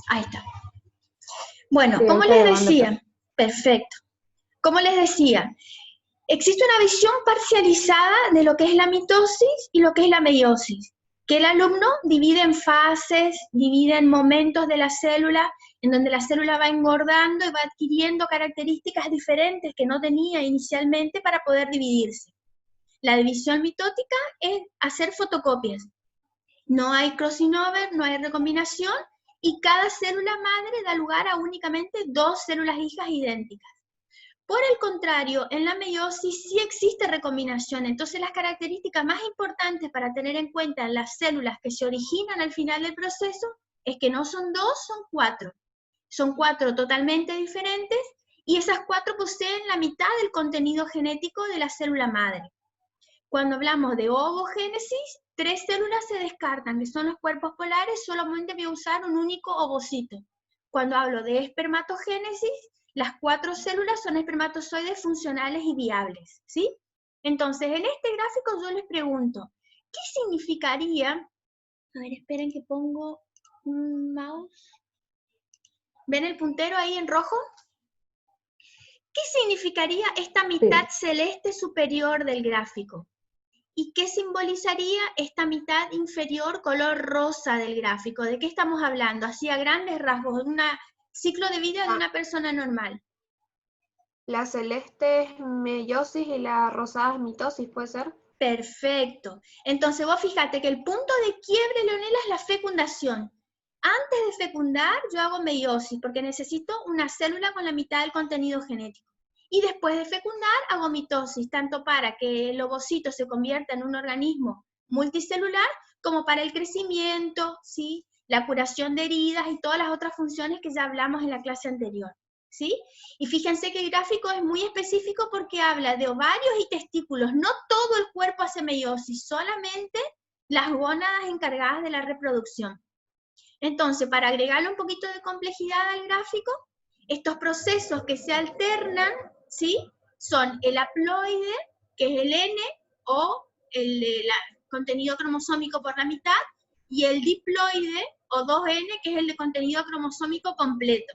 Ahí está. Bueno, Sí, ahí como está les grabando. decía, perfecto. Como les decía, existe una visión parcializada de lo que es la mitosis y lo que es la meiosis, que el alumno divide en fases, divide en momentos de la célula, en donde la célula va engordando y va adquiriendo características diferentes que no tenía inicialmente para poder dividirse. La división mitótica es hacer fotocopias. No hay crossing over, no hay recombinación, y cada célula madre da lugar a únicamente dos células hijas idénticas. Por el contrario, en la meiosis sí existe recombinación, entonces las características más importantes para tener en cuenta en las células que se originan al final del proceso es que no son dos, son cuatro. Son cuatro totalmente diferentes y esas cuatro poseen la mitad del contenido genético de la célula madre. Cuando hablamos de ovogénesis, tres células se descartan, que son los cuerpos polares, solamente voy a usar un único ovocito. Cuando hablo de espermatogénesis, las cuatro células son espermatozoides funcionales y viables, ¿sí? Entonces, en este gráfico yo les pregunto, ¿qué significaría? A ver, esperen que pongo un mouse. ¿Ven el puntero ahí en rojo? ¿Qué significaría esta mitad Sí. celeste superior del gráfico? ¿Y qué simbolizaría esta mitad inferior color rosa del gráfico? ¿De qué estamos hablando? Así a grandes rasgos, un ciclo de vida de La, una persona normal. la celeste es meiosis y la rosada es mitosis, ¿puede ser? Perfecto. Entonces vos fíjate que el punto de quiebre, Leonela, es la fecundación. Antes de fecundar, yo hago meiosis, porque necesito una célula con la mitad del contenido genético. Y después de fecundar, hago mitosis, tanto para que el ovocito se convierta en un organismo multicelular, como para el crecimiento, ¿sí? La curación de heridas y todas las otras funciones que ya hablamos en la clase anterior, ¿sí? Y fíjense que el gráfico es muy específico porque habla de ovarios y testículos. No todo el cuerpo hace meiosis, solamente las gónadas encargadas de la reproducción. Entonces, para agregarle un poquito de complejidad al gráfico, estos procesos que se alternan, ¿sí? Son el haploide, que es el N, o el contenido cromosómico por la mitad, y el diploide, o 2N, que es el de contenido cromosómico completo.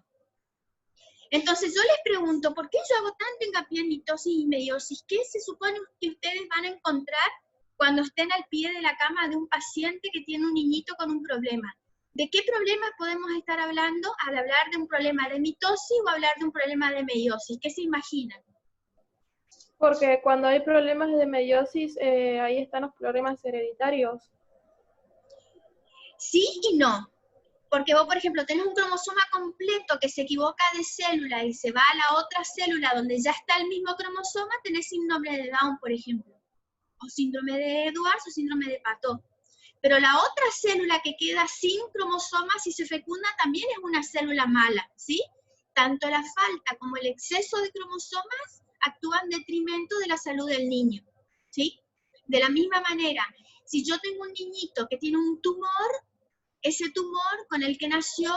Entonces yo les pregunto, ¿por qué yo hago tanto hincapié en mitosis y meiosis? ¿Qué se supone que ustedes van a encontrar cuando estén al pie de la cama de un paciente que tiene un niñito con un problema? ¿De qué problemas podemos estar hablando al hablar de un problema de mitosis o hablar de un problema de meiosis? ¿Qué se imaginan? Porque cuando hay problemas de meiosis, ahí están los problemas hereditarios. Sí y no. Porque vos, por ejemplo, tenés un cromosoma completo que se equivoca de célula y se va a la otra célula donde ya está el mismo cromosoma, tenés síndrome de Down, por ejemplo, o síndrome de Edwards o síndrome de Patot. Pero la otra célula que queda sin cromosomas, si se fecunda, también es una célula mala, ¿sí? Tanto la falta como el exceso de cromosomas actúan en detrimento de la salud del niño, ¿sí? De la misma manera, si yo tengo un niñito que tiene un tumor, ese tumor con el que nació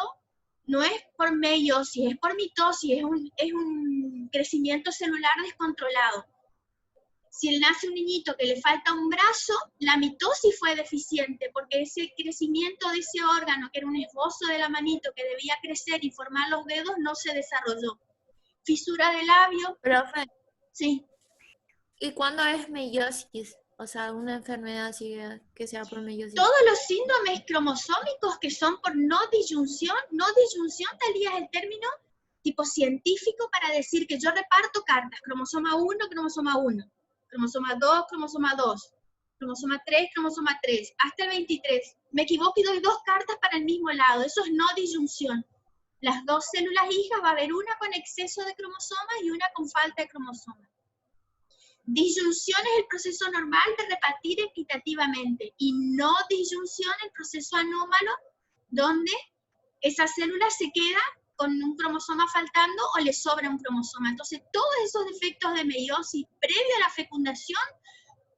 no es por meiosis, es por mitosis, es un crecimiento celular descontrolado. Si nace un niñito que le falta un brazo, la mitosis fue deficiente, porque ese crecimiento de ese órgano, que era un esbozo de la manito que debía crecer y formar los dedos, no se desarrolló. Fisura de labio, Profe, sí. ¿y cuándo es meiosis? O sea, una enfermedad así que sea por meiosis. Todos los síndromes cromosómicos que son por no disyunción tal día es el término tipo científico para decir que yo reparto cartas, cromosoma 1, cromosoma 1, cromosoma 2, cromosoma 2, cromosoma 3, cromosoma 3, hasta el 23. Me equivoco y doy dos cartas para el mismo lado, eso es no disyunción. Las dos células hijas va a haber una con exceso de cromosomas y una con falta de cromosomas. Disyunción es el proceso normal de repartir equitativamente y no disyunción el proceso anómalo donde esa célula se queda con un cromosoma faltando o le sobra un cromosoma. Entonces, todos esos defectos de meiosis previo a la fecundación,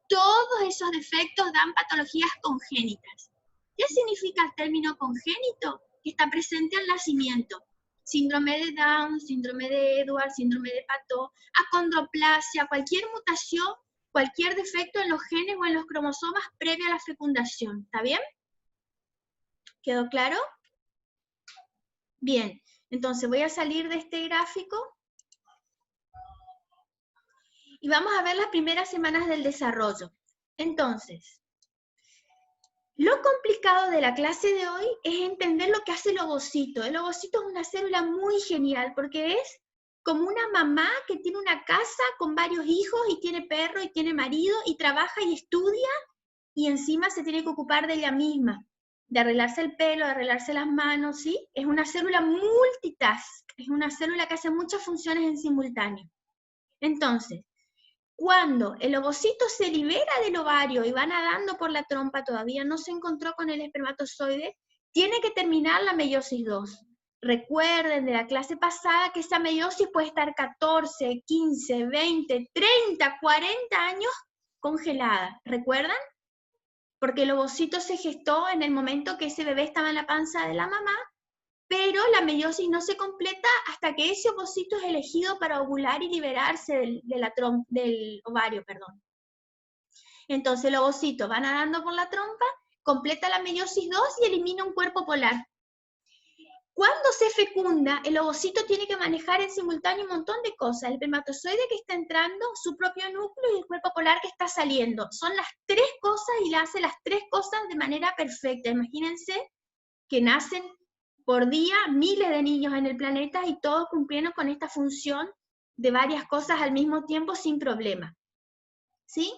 todos esos defectos dan patologías congénitas. ¿Qué significa el término congénito? Que está presente al nacimiento. Síndrome de Down, síndrome de Edwards, síndrome de Patot, acondroplasia, cualquier mutación, cualquier defecto en los genes o en los cromosomas previo a la fecundación. ¿Está bien? ¿Quedó claro? Bien, entonces voy a salir de este gráfico y vamos a ver las primeras semanas del desarrollo. Entonces, lo complicado de la clase de hoy es entender lo que hace el ovocito. El ovocito es una célula muy genial porque es como una mamá que tiene una casa con varios hijos y tiene perro y tiene marido y trabaja y estudia y encima se tiene que ocupar de ella misma, de arreglarse el pelo, de arreglarse las manos, ¿sí? Es una célula multitask, es una célula que hace muchas funciones en simultáneo. Entonces, cuando el ovocito se libera del ovario y va nadando por la trompa, todavía no se encontró con el espermatozoide, tiene que terminar la meiosis 2. Recuerden de la clase pasada que esa meiosis puede estar 14, 15, 20, 30, 40 años congelada. ¿Recuerdan? Porque el ovocito se gestó en el momento que ese bebé estaba en la panza de la mamá, pero la meiosis no se completa hasta que ese ovocito es elegido para ovular y liberarse del ovario, perdón. Entonces el ovocito va nadando por la trompa, completa la meiosis 2 y elimina un cuerpo polar. Cuando se fecunda, el ovocito tiene que manejar en simultáneo un montón de cosas. El espermatozoide que está entrando, su propio núcleo y el cuerpo polar que está saliendo. Son las tres cosas y le hace las tres cosas de manera perfecta. Imagínense que nacen por día miles de niños en el planeta y todos cumpliendo con esta función de varias cosas al mismo tiempo sin problema. ¿Sí?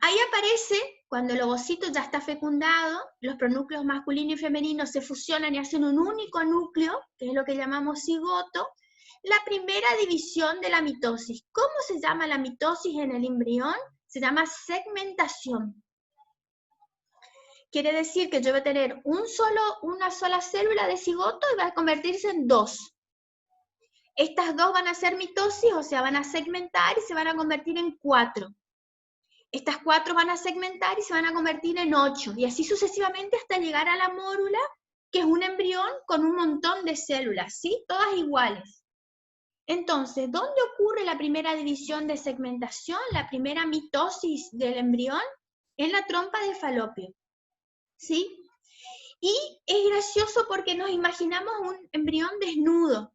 Ahí aparece, cuando el ovocito ya está fecundado, los pronúcleos masculino y femenino se fusionan y hacen un único núcleo, que es lo que llamamos cigoto, la primera división de la mitosis. ¿Cómo se llama la mitosis en el embrión? Se llama segmentación. Quiere decir que yo voy a tener una sola célula de cigoto y va a convertirse en dos. Estas dos van a ser mitosis, o sea, van a segmentar y se van a convertir en 4. Estas 4 van a segmentar y se van a convertir en 8, y así sucesivamente hasta llegar a la mórula, que es un embrión con un montón de células, ¿sí? Todas iguales. Entonces, ¿dónde ocurre la primera división de segmentación, la primera mitosis del embrión? En la trompa de falopio, ¿sí? Y es gracioso porque nos imaginamos un embrión desnudo,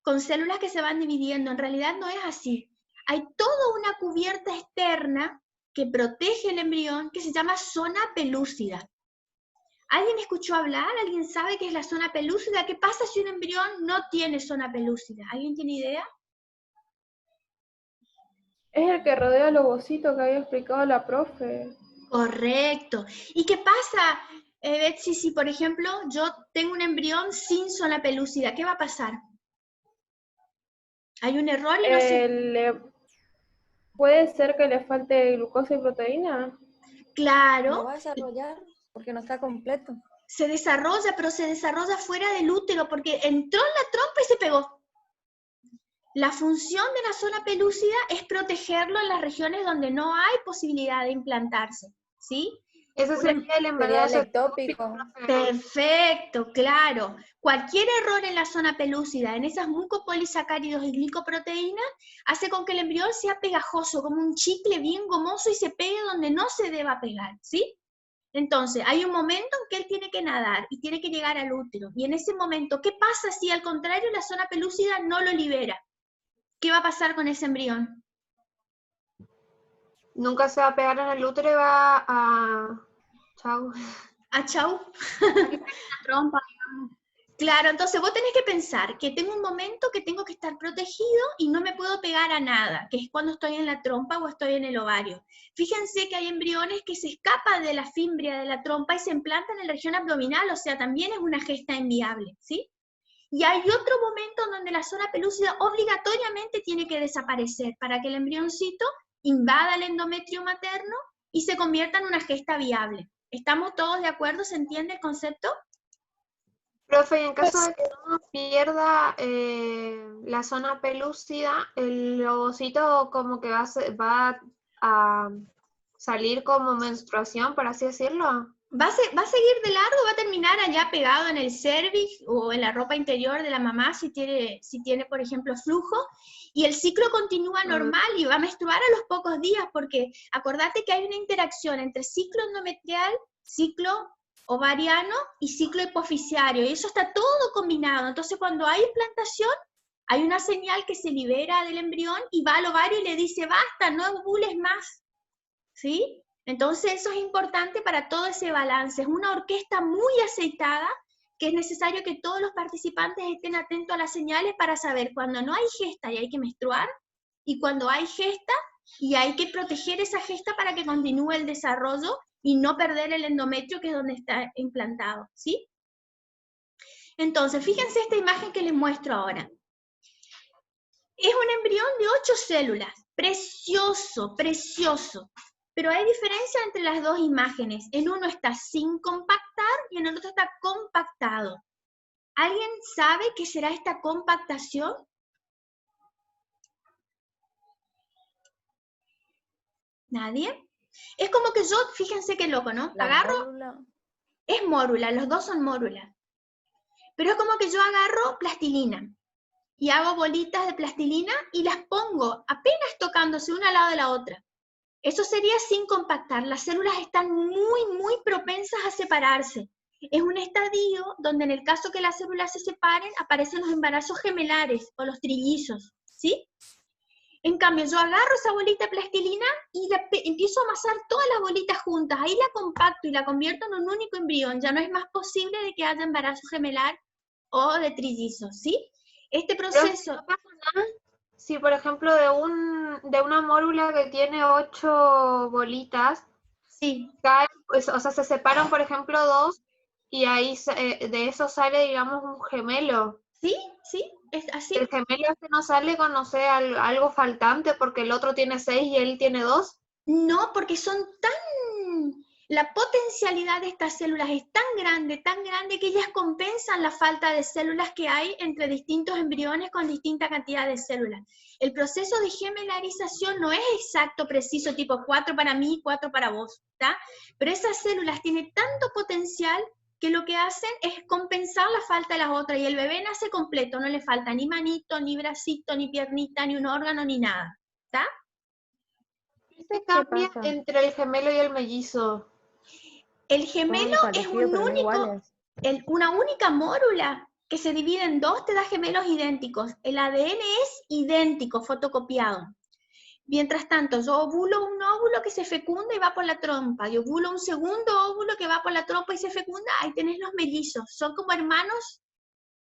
con células que se van dividiendo. En realidad no es así. Hay toda una cubierta externa que protege el embrión que se llama zona pelúcida. ¿Alguien escuchó hablar? ¿Alguien sabe qué es la zona pelúcida? ¿Qué pasa si un embrión no tiene zona pelúcida? ¿Alguien tiene idea? Es el que rodea el ovocito que había explicado la profe. Correcto. ¿Y qué pasa, Betsy, si por ejemplo yo tengo un embrión sin zona pelúcida? ¿Qué va a pasar? Hay un error y no se... ¿Puede ser que le falte glucosa y proteína? Claro. No va a desarrollar porque no está completo. Se desarrolla, pero se desarrolla fuera del útero porque entró en la trompa y se pegó. La función de la zona pelúcida es protegerlo en las regiones donde no hay posibilidad de implantarse, ¿sí? Ese sería el embarazo Sería el ectópico. Perfecto, claro. Cualquier error en la zona pelúcida, en esas mucopolisacáridos y glicoproteínas, hace con que el embrión sea pegajoso, como un chicle bien gomoso y se pegue donde no se deba pegar, ¿sí? Entonces, hay un momento en que él tiene que nadar y tiene que llegar al útero. Y en ese momento, ¿qué pasa si al contrario la zona pelúcida no lo libera? ¿Qué va a pasar con ese embrión? Nunca se va a pegar en el útero y va a... Chau. ¿A chau? La trompa. Claro, entonces vos tenés que pensar que tengo un momento que tengo que estar protegido y no me puedo pegar a nada, que es cuando estoy en la trompa o estoy en el ovario. Fíjense que hay embriones que se escapan de la fimbria de la trompa y se implantan en la región abdominal, o sea, también es una gesta inviable, ¿sí? Y hay otro momento donde la zona pelúcida obligatoriamente tiene que desaparecer para que el embrioncito invada el endometrio materno y se convierta en una gesta viable. ¿Estamos todos de acuerdo? ¿Se entiende el concepto? Profe, y en caso de que uno pierda la zona pelúcida, el ovocito como que va a salir como menstruación, por así decirlo. Va a seguir de largo, va a terminar allá pegado en el cervix o en la ropa interior de la mamá si tiene, por ejemplo, flujo, y el ciclo continúa normal y va a menstruar a los pocos días, porque acordate que hay una interacción entre ciclo endometrial, ciclo ovariano y ciclo hipofisiario, y eso está todo combinado. Entonces, cuando hay implantación, hay una señal que se libera del embrión y va al ovario y le dice, basta, no ovules más, ¿sí? Entonces, eso es importante para todo ese balance. Es una orquesta muy aceitada, que es necesario que todos los participantes estén atentos a las señales para saber cuando no hay gesta y hay que menstruar, y cuando hay gesta y hay que proteger esa gesta para que continúe el desarrollo y no perder el endometrio, que es donde está implantado, ¿sí? Entonces, fíjense esta imagen que les muestro ahora. Es un embrión de 8 células, precioso, precioso. Pero hay diferencia entre las dos imágenes. En uno está sin compactar y en el otro está compactado. ¿Alguien sabe qué será esta compactación? ¿Nadie? Es como que yo, fíjense qué loco, ¿no? Agarro, es mórula, los dos son mórulas. Pero es como que yo agarro plastilina y hago bolitas de plastilina y las pongo apenas tocándose una al lado de la otra. Eso sería sin compactar. Las células están muy, muy propensas a separarse. Es un estadio donde en el caso que las células se separen, aparecen los embarazos gemelares o los trillizos, ¿sí? En cambio, yo agarro esa bolita de plastilina y empiezo a amasar todas las bolitas juntas. Ahí la compacto y la convierto en un único embrión. Ya no es más posible de que haya embarazo gemelar o de trillizos, ¿sí? Este proceso... ¿No pasa nada si, por ejemplo, de una mórula que tiene 8 bolitas, Sí. caen, pues, o sea, se separan, por ejemplo, 2 y ahí de eso sale, digamos, un gemelo? ¿Sí? ¿Sí? ¿Es así? El gemelo este no sale con, no sé, algo faltante porque el otro tiene 6 y él tiene 2. No, porque son tan... La potencialidad de estas células es tan grande que ellas compensan la falta de células que hay entre distintos embriones con distinta cantidad de células. El proceso de gemelarización no es exacto, preciso, tipo 4 para mí, 4 para vos, ¿está? Pero esas células tienen tanto potencial que lo que hacen es compensar la falta de las otras, y el bebé nace completo, no le falta ni manito, ni bracito, ni piernita, ni un órgano, ni nada, ¿está? ¿Qué se cambia entre el gemelo y el mellizo? El gemelo es un único, una única mórula que se divide en dos, te da gemelos idénticos. El ADN es idéntico, fotocopiado. Mientras tanto, yo ovulo un óvulo que se fecunda y va por la trompa, y ovulo un segundo óvulo que va por la trompa y se fecunda, ahí tenés los mellizos. Son como hermanos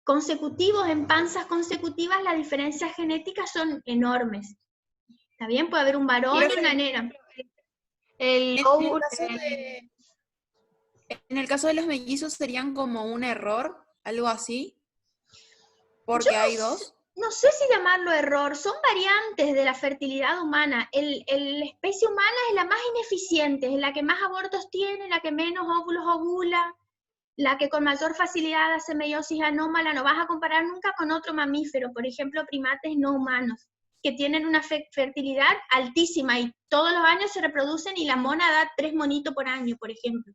consecutivos, en panzas consecutivas, las diferencias genéticas son enormes. ¿Está bien? Puede haber un varón y una nena. En el caso de los mellizos serían como un error, algo así, porque hay dos. No sé si llamarlo error, son variantes de la fertilidad humana. La especie humana es la más ineficiente, es la que más abortos tiene, la que menos óvulos ovula, la que con mayor facilidad hace meiosis anómala. No vas a comparar nunca con otro mamífero, por ejemplo, primates no humanos, que tienen una fertilidad altísima y todos los años se reproducen y la mona da 3 monitos por año, por ejemplo.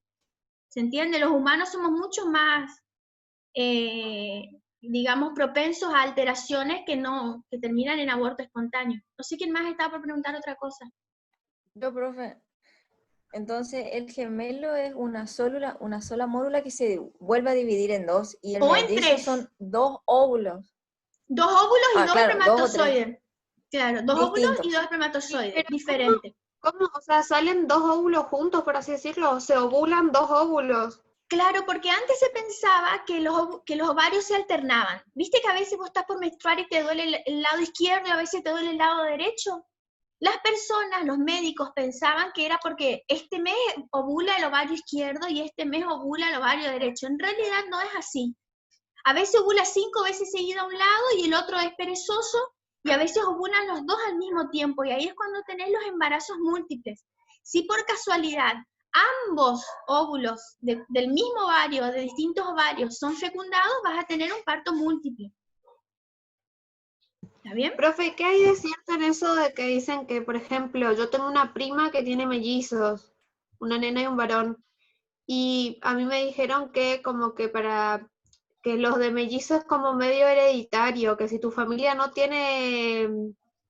¿Se entiende? Los humanos somos mucho más, digamos, propensos a alteraciones que terminan en aborto espontáneo. No sé quién más estaba por preguntar otra cosa. Yo, profe. Entonces, el gemelo es una sola mórula que se vuelve a dividir en dos, y el mellizo son 2 óvulos. 2 óvulos y 2 claro, espermatozoides. Claro, 2 óvulos y 2 espermatozoides, Pero diferente. ¿Cómo? O sea, salen 2 óvulos juntos, por así decirlo, se ovulan 2 óvulos. Claro, porque antes se pensaba que los ovarios se alternaban. ¿Viste que a veces vos estás por menstruar y te duele el lado izquierdo y a veces te duele el lado derecho? Las personas, los médicos, pensaban que era porque este mes ovula el ovario izquierdo y este mes ovula el ovario derecho. En realidad no es así. A veces ovula 5 veces seguida a un lado y el otro es perezoso, y a veces ovulan los dos al mismo tiempo, y ahí es cuando tenés los embarazos múltiples. Si por casualidad ambos óvulos del mismo ovario, de distintos ovarios, son fecundados, vas a tener un parto múltiple. ¿Está bien? Profe, ¿qué hay de cierto en eso de que dicen que, por ejemplo, yo tengo una prima que tiene mellizos, una nena y un varón, y a mí me dijeron que como que para que los de mellizos es como medio hereditario, que si tu familia no tiene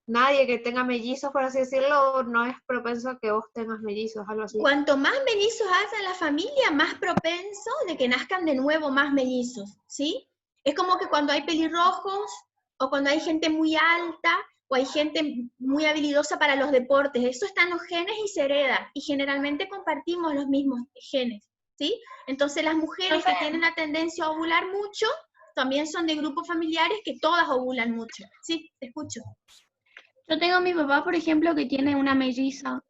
nadie que tenga mellizos, por así decirlo, no es propenso a que vos tengas mellizos, algo así. Cuanto más mellizos haya en la familia, más propenso de que nazcan de nuevo más mellizos, ¿sí? Es como que cuando hay pelirrojos, o cuando hay gente muy alta, o hay gente muy habilidosa para los deportes, eso está en los genes y se hereda, y generalmente compartimos los mismos genes, ¿sí? Entonces las mujeres que tienen la tendencia a ovular mucho, también son de grupos familiares que todas ovulan mucho. Sí, te escucho. Yo tengo a mi papá, por ejemplo, que tiene una melliza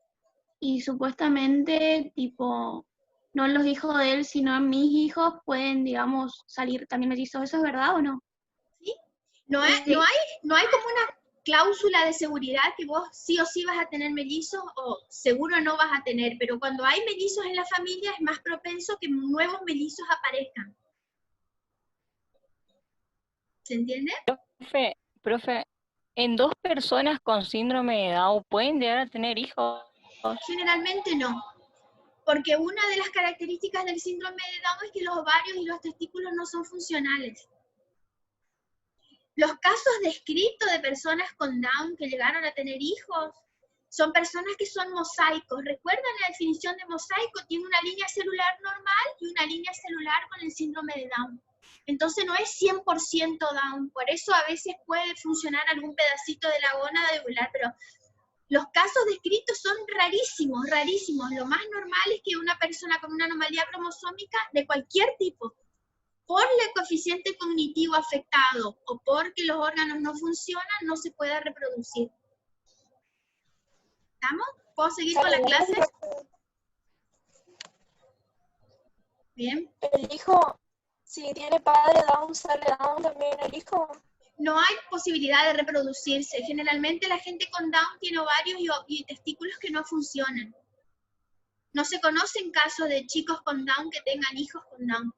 y supuestamente, tipo, no los hijos de él, sino mis hijos pueden, digamos, salir también mellizos. ¿Eso es verdad o no? ¿Sí? No hay como una cláusula de seguridad que vos sí o sí vas a tener mellizos o seguro no vas a tener, pero cuando hay mellizos en la familia es más propenso que nuevos mellizos aparezcan. ¿Se entiende? Profe, ¿en 2 personas con síndrome de Down pueden llegar a tener hijos? Generalmente no, porque una de las características del síndrome de Down es que los ovarios y los testículos no son funcionales. Los casos descritos de personas con Down que llegaron a tener hijos son personas que son mosaicos. ¿Recuerdan la definición de mosaico? Tiene una línea celular normal y una línea celular con el síndrome de Down. Entonces no es 100% Down, por eso a veces puede funcionar algún pedacito de la gónada de ovular, pero los casos descritos son rarísimos, rarísimos. Lo más normal es que una persona con una anomalía cromosómica de cualquier tipo, por el coeficiente cognitivo afectado o porque los órganos no funcionan, no se pueda reproducir. ¿Estamos? ¿Puedo seguir con la clase? Bien. El hijo, si tiene padre Down, ¿sale Down también el hijo? No hay posibilidad de reproducirse. Generalmente la gente con Down tiene ovarios y testículos que no funcionan. No se conocen casos de chicos con Down que tengan hijos con Down.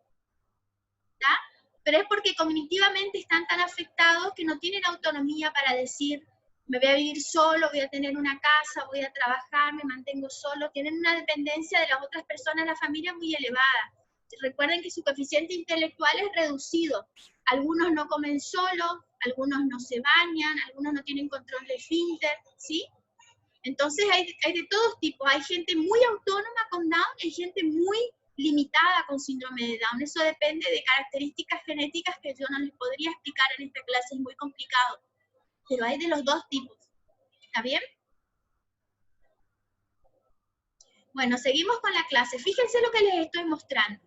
¿Está? Pero es porque cognitivamente están tan afectados que no tienen autonomía para decir, me voy a vivir solo, voy a tener una casa, voy a trabajar, me mantengo solo. Tienen una dependencia de las otras personas de la familia muy elevada. Recuerden que su coeficiente intelectual es reducido. Algunos no comen solos, algunos no se bañan, algunos no tienen control de esfínter, ¿sí? Entonces hay de todos tipos. Hay gente muy autónoma con Down y hay gente muy limitada con síndrome de Down. Eso depende de características genéticas que yo no les podría explicar en esta clase, es muy complicado. Pero hay de los dos tipos. ¿Está bien? Bueno, seguimos con la clase. Fíjense lo que les estoy mostrando.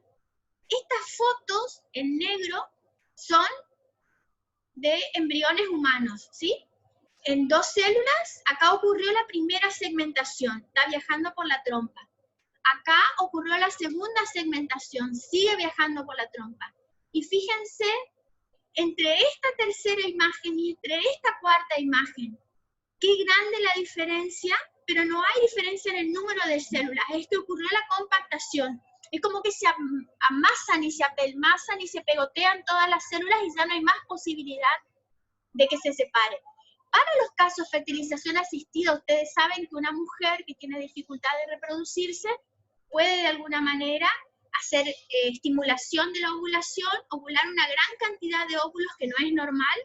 Estas fotos en negro son de embriones humanos, ¿sí? En 2 células, acá ocurrió la primera segmentación, está viajando por la trompa. Acá ocurrió la segunda segmentación, sigue viajando por la trompa. Y fíjense, entre esta tercera imagen y entre esta cuarta imagen, qué grande la diferencia, pero no hay diferencia en el número de células. Esto ocurrió la compactación. Es como que se amasan y se apelmazan y se pegotean todas las células y ya no hay más posibilidad de que se separen. Para los casos de fertilización asistida, ustedes saben que una mujer que tiene dificultad de reproducirse puede de alguna manera hacer estimulación de la ovulación, ovular una gran cantidad de óvulos que no es normal,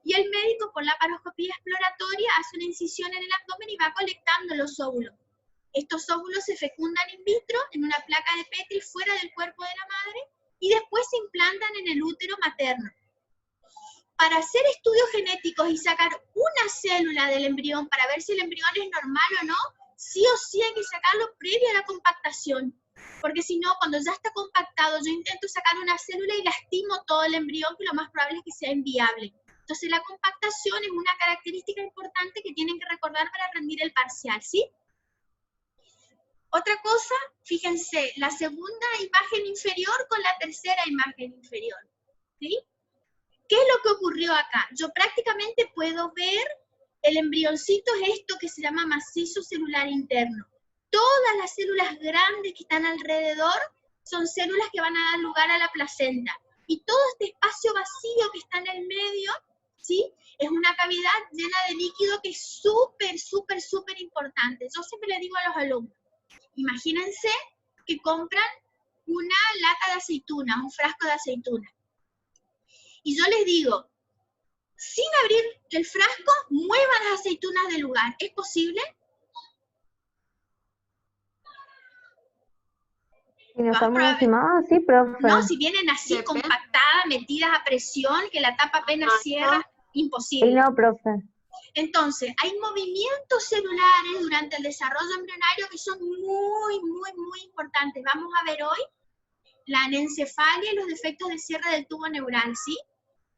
y el médico con la laparoscopía exploratoria hace una incisión en el abdomen y va colectando los óvulos. Estos óvulos se fecundan in vitro en una placa de Petri fuera del cuerpo de la madre y después se implantan en el útero materno. Para hacer estudios genéticos y sacar una célula del embrión para ver si el embrión es normal o no, sí o sí hay que sacarlo previo a la compactación. Porque si no, cuando ya está compactado, yo intento sacar una célula y lastimo todo el embrión, que lo más probable es que sea inviable. Entonces la compactación es una característica importante que tienen que recordar para rendir el parcial, ¿sí? Otra cosa, fíjense, la segunda imagen inferior con la tercera imagen inferior, ¿sí? ¿Qué es lo que ocurrió acá? Yo prácticamente puedo ver el embrioncito, es esto que se llama macizo celular interno. Todas las células grandes que están alrededor son células que van a dar lugar a la placenta. Y todo este espacio vacío que está en el medio, ¿sí? Es una cavidad llena de líquido que es súper, súper, súper importante. Yo siempre le digo a los alumnos, imagínense que compran una lata de aceituna, un frasco de aceituna. Y yo les digo, sin abrir el frasco, mueva las aceitunas del lugar. ¿Es posible? Si no están muy encimadas, sí, profe. No, si vienen así Depende. compactadas, metidas a presión, que la tapa apenas cierra, imposible. Y no, profe. Entonces, hay movimientos celulares durante el desarrollo embrionario que son muy importantes. Vamos a ver hoy la anencefalia y los defectos de cierre del tubo neural, ¿sí?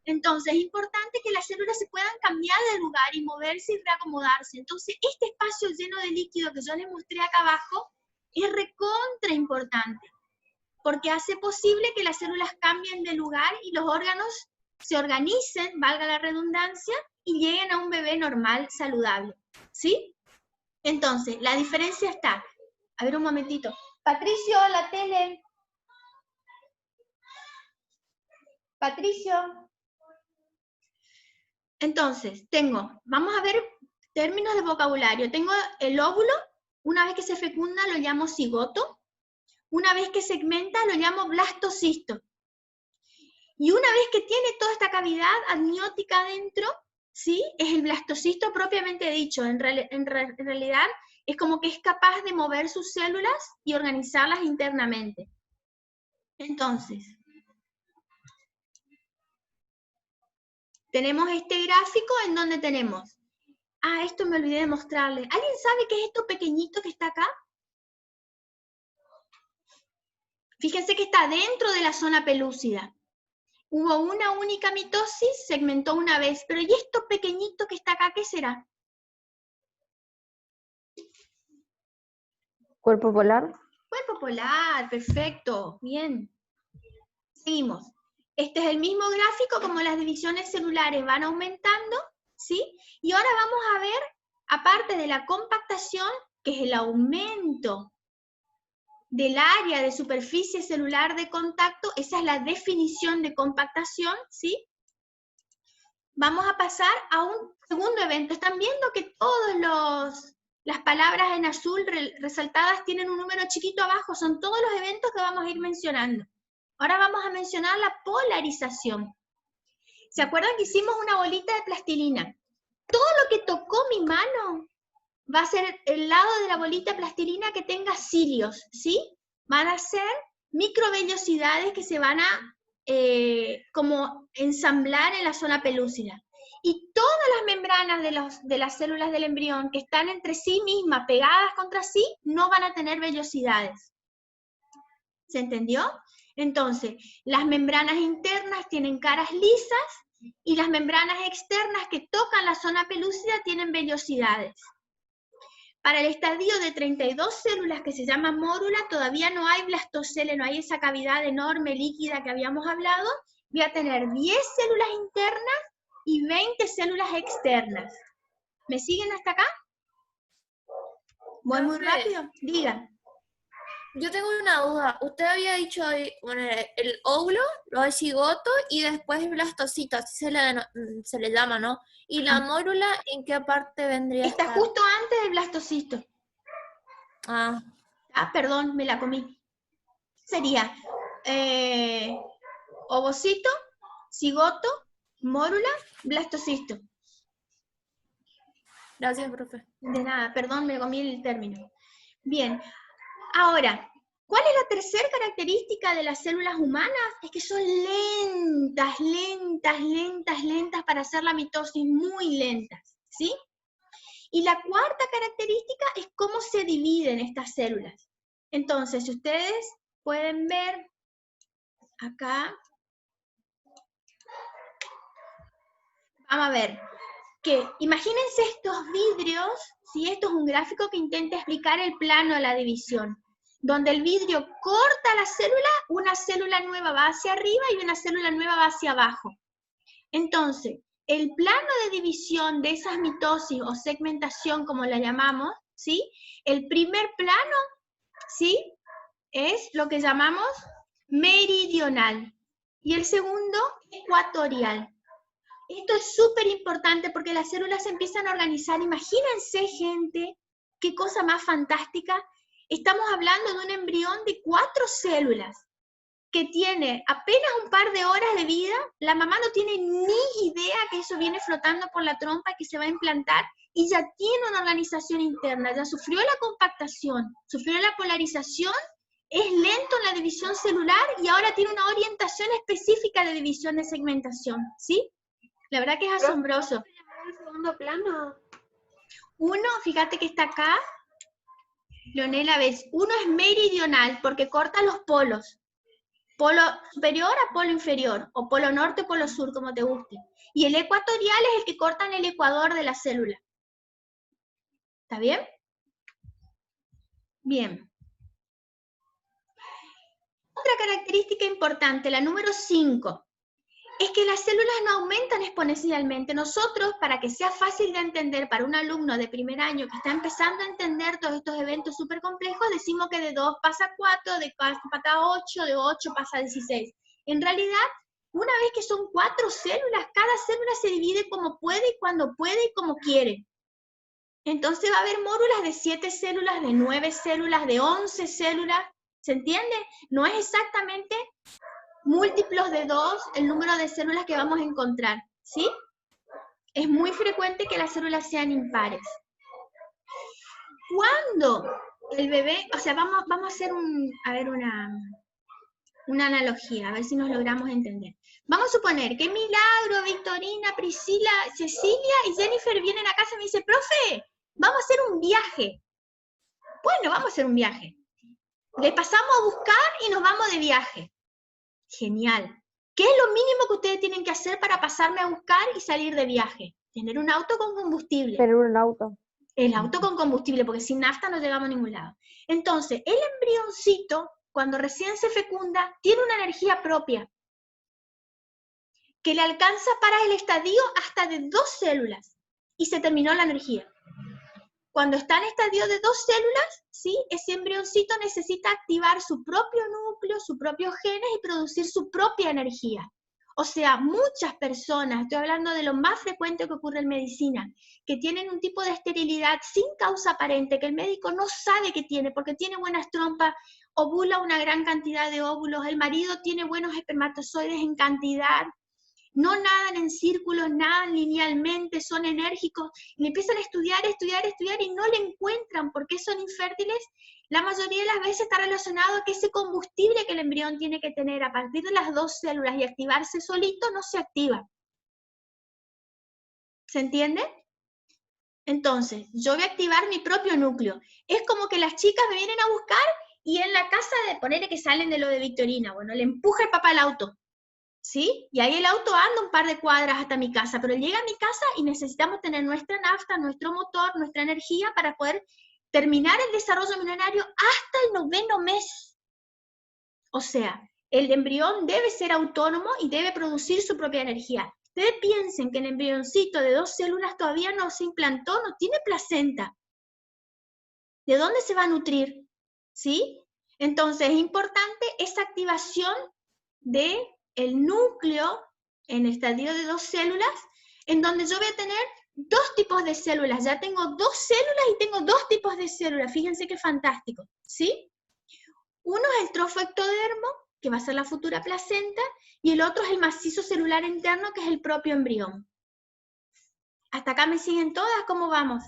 Entonces, es importante que las células se puedan cambiar de lugar y moverse y reacomodarse. Entonces, este espacio lleno de líquido que yo les mostré acá abajo es recontra importante, porque hace posible que las células cambien de lugar y los órganos se organicen, valga la redundancia, y lleguen a un bebé normal, saludable, ¿sí? Entonces, la diferencia está, a ver un momentito, Patricio, la tele. Patricio. Entonces, vamos a ver términos de vocabulario. Tengo el óvulo, una vez que se fecunda lo llamo cigoto, una vez que segmenta lo llamo blastocisto. Y una vez que tiene toda esta cavidad amniótica dentro, ¿sí? Es el blastocisto propiamente dicho. En realidad es como que es capaz de mover sus células y organizarlas internamente. Entonces, tenemos este gráfico en donde tenemos... esto me olvidé de mostrarles. ¿Alguien sabe qué es esto pequeñito que está acá? Fíjense que está dentro de la zona pelúcida. Hubo una única mitosis, segmentó una vez, pero ¿y esto pequeñito que está acá, qué será? ¿Cuerpo polar? Cuerpo polar, perfecto, bien. Seguimos. Este es el mismo gráfico, como las divisiones celulares van aumentando, ¿sí? Y ahora vamos a ver, aparte de la compactación, que es el aumento del área de superficie celular de contacto, esa es la definición de compactación, ¿sí? Vamos a pasar a un segundo evento. Están viendo que todas las palabras en azul resaltadas tienen un número chiquito abajo, son todos los eventos que vamos a ir mencionando. Ahora vamos a mencionar la polarización. ¿Se acuerdan que hicimos una bolita de plastilina? Todo lo que tocó mi mano va a ser el lado de la bolita de plastilina que tenga cilios, ¿sí? Van a ser microvellosidades que se van a como ensamblar en la zona pelúcida. Y todas las membranas de las células del embrión que están entre sí mismas, pegadas contra sí, no van a tener vellosidades. ¿Se entendió? Entonces, las membranas internas tienen caras lisas y las membranas externas que tocan la zona pelúcida tienen vellosidades. Para el estadio de 32 células que se llama mórula, todavía no hay blastocele, no hay esa cavidad enorme líquida que habíamos hablado. Voy a tener 10 células internas y 20 células externas. ¿Me siguen hasta acá? Voy muy rápido. Digan. Yo tengo una duda. Usted había dicho, bueno, el óvulo, luego el cigoto y después el blastocito, así se le llama, ¿no? ¿Y la mórula en qué parte vendría? Está justo antes del blastocisto. Perdón, me la comí. Sería ovocito, cigoto, mórula, blastocisto. Gracias, profe. De nada, perdón, me comí el término. Bien. Ahora, ¿cuál es la tercera característica de las células humanas? Es que son lentas para hacer la mitosis, muy lentas, ¿sí? Y la cuarta característica es cómo se dividen estas células. Entonces, si ustedes pueden ver acá, vamos a ver, que imagínense estos vidrios, ¿sí? Esto es un gráfico que intenta explicar el plano de la división, donde el vidrio corta la célula, una célula nueva va hacia arriba y una célula nueva va hacia abajo. Entonces, el plano de división de esas mitosis o segmentación, como la llamamos, ¿sí? El primer plano, ¿sí? Es lo que llamamos meridional y el segundo ecuatorial. Esto es súper importante porque las células se empiezan a organizar. Imagínense, gente, qué cosa más fantástica. Estamos hablando de un embrión de 4 células. que tiene apenas un par de horas de vida, la mamá no tiene ni idea que eso viene flotando por la trompa y que se va a implantar, y ya tiene una organización interna, ya sufrió la compactación, sufrió la polarización, es lento en la división celular y ahora tiene una orientación específica de división de segmentación, ¿sí? La verdad que es asombroso. ¿El segundo plano? Uno, fíjate que está acá, Leonela, ves, uno es meridional porque corta los polos, polo superior a polo inferior, o polo norte o polo sur, como te guste. Y el ecuatorial es el que corta en el ecuador de la célula. ¿Está bien? Bien. Otra característica importante, la número 5, es que las células no aumentan exponencialmente. Nosotros, para que sea fácil de entender para un alumno de primer año que está empezando a entender todos estos eventos súper complejos, decimos que de 2 pasa a 4, de 4 pasa a 8, de 8 pasa a 16. En realidad, una vez que son 4 células, cada célula se divide como puede y cuando puede y como quiere. Entonces va a haber módulas de 7 células, de 9 células, de 11 células. ¿Se entiende? No es exactamente múltiplos de 2 el número de células que vamos a encontrar, ¿sí? Es muy frecuente que las células sean impares. Cuando el bebé, o sea, vamos a hacer una analogía, a ver si nos logramos entender. Vamos a suponer que Milagro, Victorina, Priscila, Cecilia y Jennifer vienen a casa y me dicen, profe, vamos a hacer un viaje. Bueno, vamos a hacer un viaje. Le pasamos a buscar y nos vamos de viaje. Genial. ¿Qué es lo mínimo que ustedes tienen que hacer para pasarme a buscar y salir de viaje? Tener un auto con combustible. Tener un auto. El auto con combustible, porque sin nafta no llegamos a ningún lado. Entonces, el embrioncito, cuando recién se fecunda, tiene una energía propia que le alcanza para el estadio hasta de 2 células. Y se terminó la energía. Cuando está en estadio de 2 células, ¿sí? Ese embrioncito necesita activar su propio núcleo, sus propios genes y producir su propia energía. O sea, muchas personas, estoy hablando de lo más frecuente que ocurre en medicina, que tienen un tipo de esterilidad sin causa aparente, que el médico no sabe que tiene, porque tiene buenas trompas, ovula una gran cantidad de óvulos, el marido tiene buenos espermatozoides en cantidad, no nadan en círculos, nadan linealmente, son enérgicos, y empiezan a estudiar y no le encuentran por qué son infértiles. La mayoría de las veces está relacionado a que ese combustible que el embrión tiene que tener a partir de las 2 células y activarse solito no se activa. ¿Se entiende? Entonces, yo voy a activar mi propio núcleo. Es como que las chicas me vienen a buscar y en la casa de ponerle que salen de lo de Victorina, bueno, le empuja el papá al auto. ¿Sí? Y ahí el auto anda un par de cuadras hasta mi casa, pero llega a mi casa y necesitamos tener nuestra nafta, nuestro motor, nuestra energía para poder terminar el desarrollo embrionario hasta el 9º mes. O sea, el embrión debe ser autónomo y debe producir su propia energía. Ustedes piensen que el embrioncito de 2 células todavía no se implantó, no tiene placenta. ¿De dónde se va a nutrir? ¿Sí? Entonces es importante esa activación de el núcleo en estadio de 2 células, en donde yo voy a tener 2 tipos de células. Ya tengo 2 células y tengo 2 tipos de células. Fíjense qué fantástico, ¿sí? Uno es el trofectodermo, que va a ser la futura placenta, y el otro es el macizo celular interno, que es el propio embrión. ¿Hasta acá me siguen todas? ¿Cómo vamos?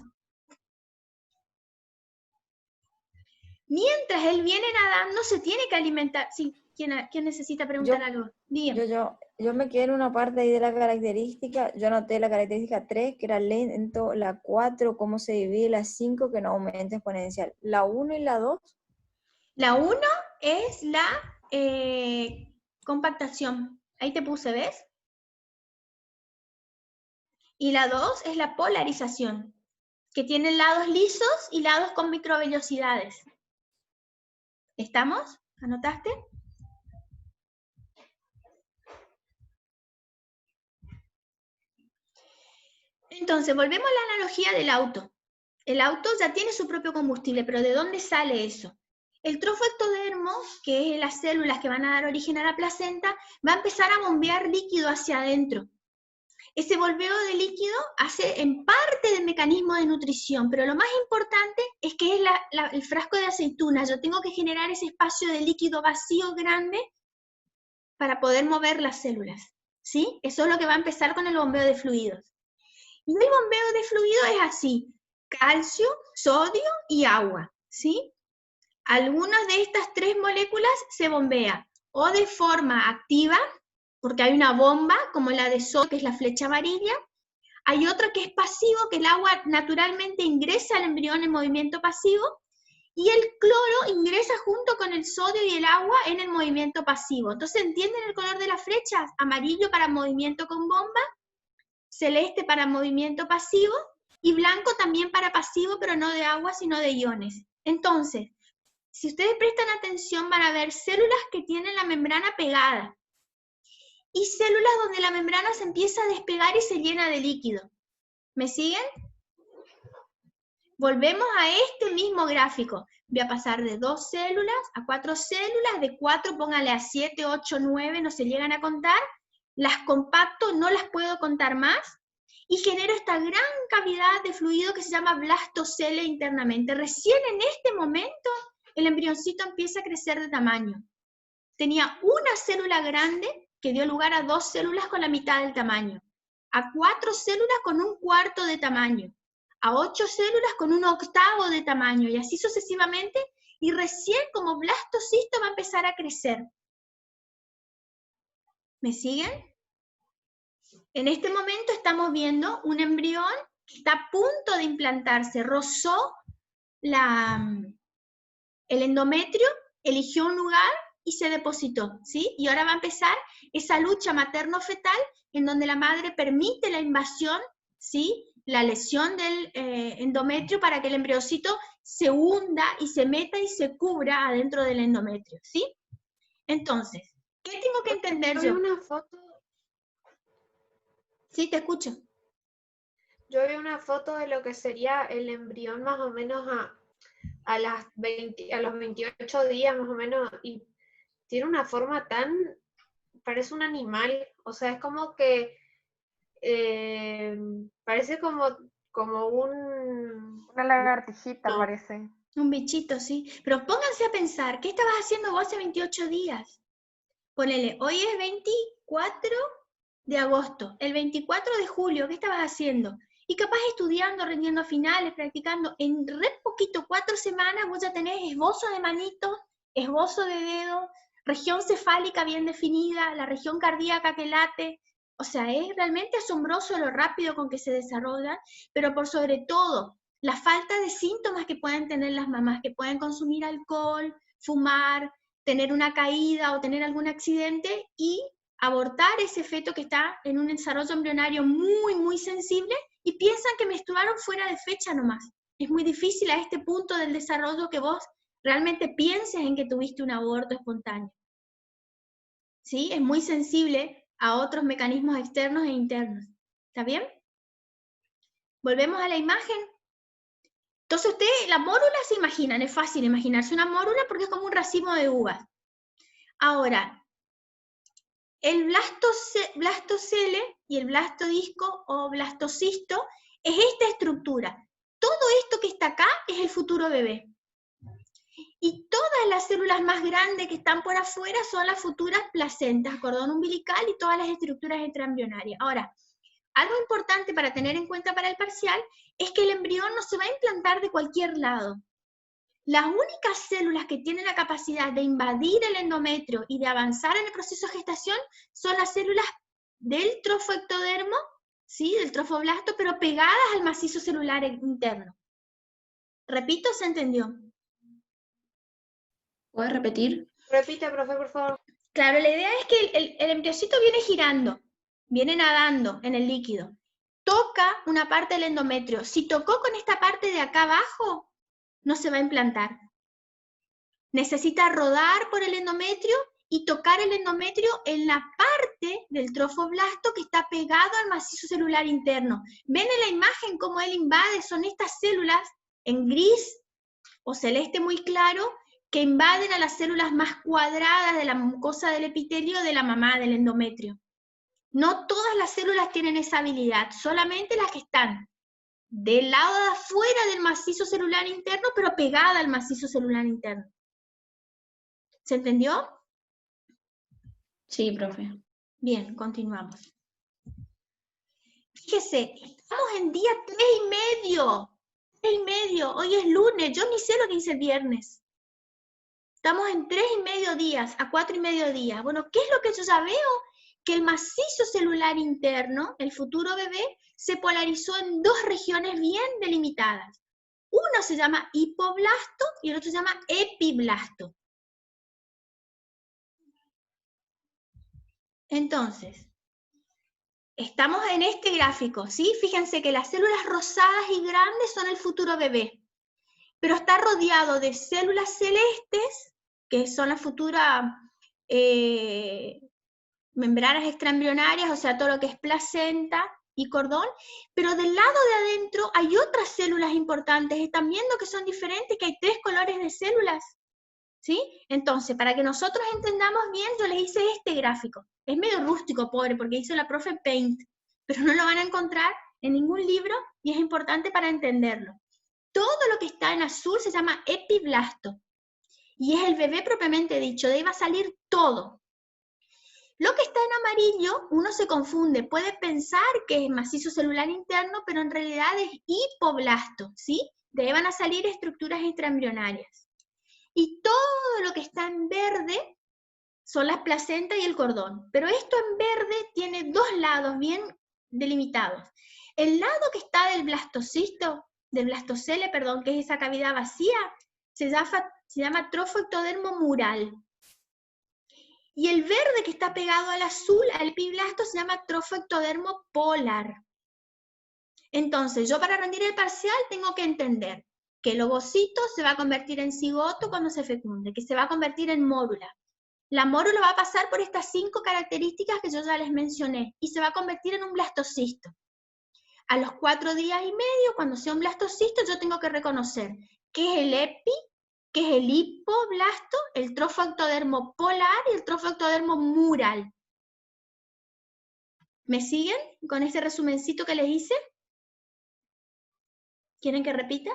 Mientras él viene nadando, se tiene que alimentar. Sí. ¿Quién necesita preguntar algo? Dígame. Yo me quedé en una parte ahí de la característica. Yo anoté la característica 3, que era lento, la 4, cómo se divide, la 5, que no aumenta exponencial. ¿La 1 y la 2? La 1 es la compactación. Ahí te puse, ¿ves? Y la 2 es la polarización, que tiene lados lisos y lados con microvellosidades. ¿Estamos? ¿Anotaste? Entonces, volvemos a la analogía del auto. El auto ya tiene su propio combustible, pero ¿de dónde sale eso? El trofectodermo, que es las células que van a dar origen a la placenta, va a empezar a bombear líquido hacia adentro. Ese bombeo de líquido hace en parte del mecanismo de nutrición, pero lo más importante es que es el frasco de aceituna. Yo tengo que generar ese espacio de líquido vacío grande para poder mover las células, ¿sí? Eso es lo que va a empezar con el bombeo de fluidos. Y el bombeo de fluido es así, calcio, sodio y agua, ¿sí? Algunas de estas 3 moléculas se bombea o de forma activa, porque hay una bomba como la de sodio, que es la flecha amarilla. Hay otra que es pasivo, que el agua naturalmente ingresa al embrión en movimiento pasivo, y el cloro ingresa junto con el sodio y el agua en el movimiento pasivo. Entonces, ¿entienden el color de las flechas? Amarillo para movimiento con bomba, celeste para movimiento pasivo, y blanco también para pasivo, pero no de agua, sino de iones. Entonces, si ustedes prestan atención, van a ver células que tienen la membrana pegada, y células donde la membrana se empieza a despegar y se llena de líquido. ¿Me siguen? Volvemos a este mismo gráfico. Voy a pasar de 2 células a 4 células, de 4 póngale a 7, 8, 9, no se llegan a contar. Las compacto, no las puedo contar más, y genero esta gran cavidad de fluido que se llama blastocele internamente. Recién en este momento el embrioncito empieza a crecer de tamaño. Tenía una célula grande que dio lugar a 2 células con la mitad del tamaño, a 4 células con 1/4 de tamaño, a 8 células con 1/8 de tamaño, y así sucesivamente, y recién como blastocisto va a empezar a crecer. ¿Me siguen? En este momento estamos viendo un embrión que está a punto de implantarse, rozó el endometrio, eligió un lugar y se depositó, ¿sí? Y ahora va a empezar esa lucha materno-fetal en donde la madre permite la invasión, ¿sí? La lesión del endometrio para que el embriocito se hunda y se meta y se cubra adentro del endometrio, ¿sí? Entonces, ¿qué tengo que entender yo? Una foto. Sí, te escucho. Yo vi una foto de lo que sería el embrión más o menos a los 28 días más o menos, y tiene una forma parece un animal, o sea, es como que parece como una lagartijita, no. parece. Un bichito, sí. Pero pónganse a pensar, ¿qué estabas haciendo vos hace 28 días? Ponele, hoy es 24 de agosto, el 24 de julio, ¿qué estabas haciendo? Y capaz estudiando, rindiendo finales, practicando, en re poquito, 4 semanas, vos ya tenés esbozo de manito, esbozo de dedo, región cefálica bien definida, la región cardíaca que late. O sea, es realmente asombroso lo rápido con que se desarrolla, pero por sobre todo, la falta de síntomas que pueden tener las mamás, que pueden consumir alcohol, fumar, tener una caída o tener algún accidente y abortar ese feto que está en un desarrollo embrionario muy, muy sensible, y piensan que menstruaron fuera de fecha nomás. Es muy difícil a este punto del desarrollo que vos realmente pienses en que tuviste un aborto espontáneo. ¿Sí? Es muy sensible a otros mecanismos externos e internos. ¿Está bien? Volvemos a la imagen. Entonces ustedes, la mórula se imaginan, es fácil imaginarse una mórula porque es como un racimo de uvas. Ahora, el blastocele y el blastodisco o blastocisto es esta estructura. Todo esto que está acá es el futuro bebé. Y todas las células más grandes que están por afuera son las futuras placentas, cordón umbilical y todas las estructuras extraembrionarias. Ahora, algo importante para tener en cuenta para el parcial es que el embrión no se va a implantar de cualquier lado. Las únicas células que tienen la capacidad de invadir el endometrio y de avanzar en el proceso de gestación son las células del trofoectodermo, ¿sí? Del trofoblasto, pero pegadas al macizo celular interno. Repito, ¿se entendió? ¿Puedes repetir? Repite, profe, por favor. Claro, la idea es que el embriocito viene girando, viene nadando en el líquido. Toca una parte del endometrio. Si tocó con esta parte de acá abajo, no se va a implantar. Necesita rodar por el endometrio y tocar el endometrio en la parte del trofoblasto que está pegado al macizo celular interno. ¿Ven en la imagen cómo él invade? Son estas células en gris o celeste muy claro que invaden a las células más cuadradas de la mucosa del epitelio de la mamá, del endometrio. No todas las células tienen esa habilidad, solamente las que están del lado de afuera del macizo celular interno, pero pegada al macizo celular interno. ¿Se entendió? Sí, profe. Bien, continuamos. Fíjese, estamos en día 3:30. 3:30, hoy es lunes, yo ni sé lo que hice el viernes. Estamos en 3:30 días, a 4:30 días. Bueno, ¿qué es lo que yo ya veo? Que el macizo celular interno, el futuro bebé, se polarizó en dos regiones bien delimitadas. Uno se llama hipoblasto y el otro se llama epiblasto. Entonces, estamos en este gráfico, ¿sí? Fíjense que las células rosadas y grandes son el futuro bebé, pero está rodeado de células celestes, que son las futuras membranas extraembrionarias, o sea, todo lo que es placenta y cordón, pero del lado de adentro hay otras células importantes. ¿Están viendo que son diferentes, que hay 3 colores de células? ¿Sí? Entonces, para que nosotros entendamos bien, yo les hice este gráfico. Es medio rústico, pobre, porque hizo la profe Paint, pero no lo van a encontrar en ningún libro y es importante para entenderlo. Todo lo que está en azul se llama epiblasto, y es el bebé propiamente dicho, de ahí va a salir todo. Lo que está en amarillo, uno se confunde, puede pensar que es macizo celular interno, pero en realidad es hipoblasto, ¿sí? De ahí van a salir estructuras extraembrionarias. Y todo lo que está en verde son las placentas y el cordón. Pero esto en verde tiene dos lados bien delimitados. El lado que está del blastocisto, del blastocele, perdón, que es esa cavidad vacía, se llama trofoectodermo mural. Y el verde que está pegado al azul, al epiblasto, se llama trofoectodermo polar. Entonces, yo para rendir el parcial tengo que entender que el ovocito se va a convertir en cigoto cuando se fecunde, que se va a convertir en mórula. La mórula va a pasar por estas 5 características que yo ya les mencioné, y se va a convertir en un blastocisto. A los 4 días y medio, cuando sea un blastocisto, yo tengo que reconocer qué es el epi, qué es el hipoblasto, el trofoectodermo polar y el trofoectodermo mural. ¿Me siguen con este resumencito que les hice? ¿Quieren que repita?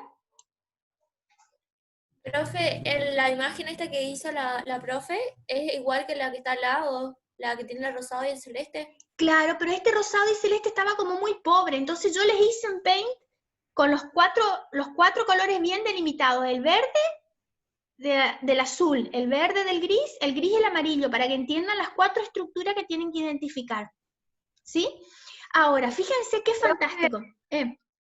Profe, la imagen esta que hizo la profe es igual que la que está al lado, la que tiene el rosado y el celeste. Claro, pero este rosado y celeste estaba como muy pobre, entonces yo les hice en Paint con los cuatro colores bien delimitados, el verde del azul, el verde del gris, el gris y el amarillo, para que entiendan las 4 estructuras que tienen que identificar. ¿Sí? Ahora, fíjense qué fantástico.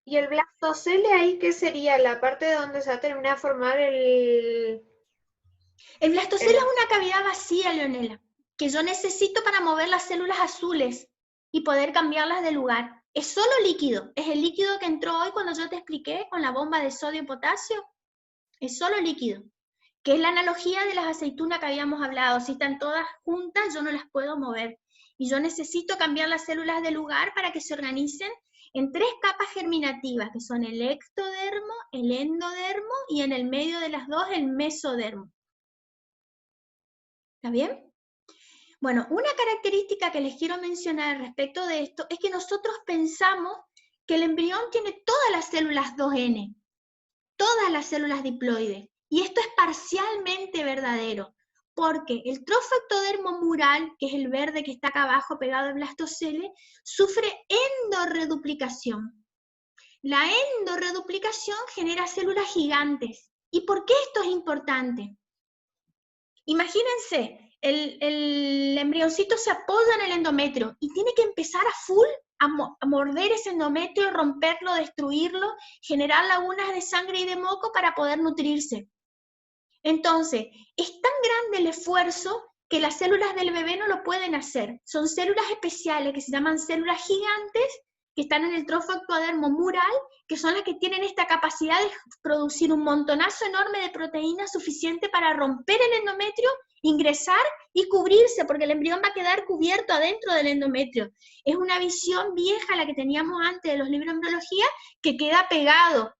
¿Y el blastocele ahí qué sería? La parte donde se va a terminar a formar el... El blastocele es una cavidad vacía, Leonela, que yo necesito para mover las células azules y poder cambiarlas de lugar. Es solo líquido, es el líquido que entró hoy cuando yo te expliqué con la bomba de sodio y potasio. Es solo líquido, que es la analogía de las aceitunas que habíamos hablado. Si están todas juntas, yo no las puedo mover. Y yo necesito cambiar las células de lugar para que se organicen en 3 capas germinativas, que son el ectodermo, el endodermo y en el medio de las dos el mesodermo. ¿Está bien? Bueno, una característica que les quiero mencionar respecto de esto es que nosotros pensamos que el embrión tiene todas las células 2N, todas las células diploides, y esto es parcialmente verdadero, porque el trofoectodermo mural, que es el verde que está acá abajo pegado al blastocele, sufre endorreduplicación. La endorreduplicación genera células gigantes. ¿Y por qué esto es importante? Imagínense, el embrioncito se apoya en el endometrio y tiene que empezar a full a morder ese endometrio, romperlo, destruirlo, generar lagunas de sangre y de moco para poder nutrirse. Entonces, es tan grande el esfuerzo que las células del bebé no lo pueden hacer. Son células especiales que se llaman células gigantes, que están en el trofoectodermo mural, que son las que tienen esta capacidad de producir un montonazo enorme de proteínas suficiente para romper el endometrio, ingresar y cubrirse, porque el embrión va a quedar cubierto adentro del endometrio. Es una visión vieja la que teníamos antes de los libros de embriología, que queda pegado,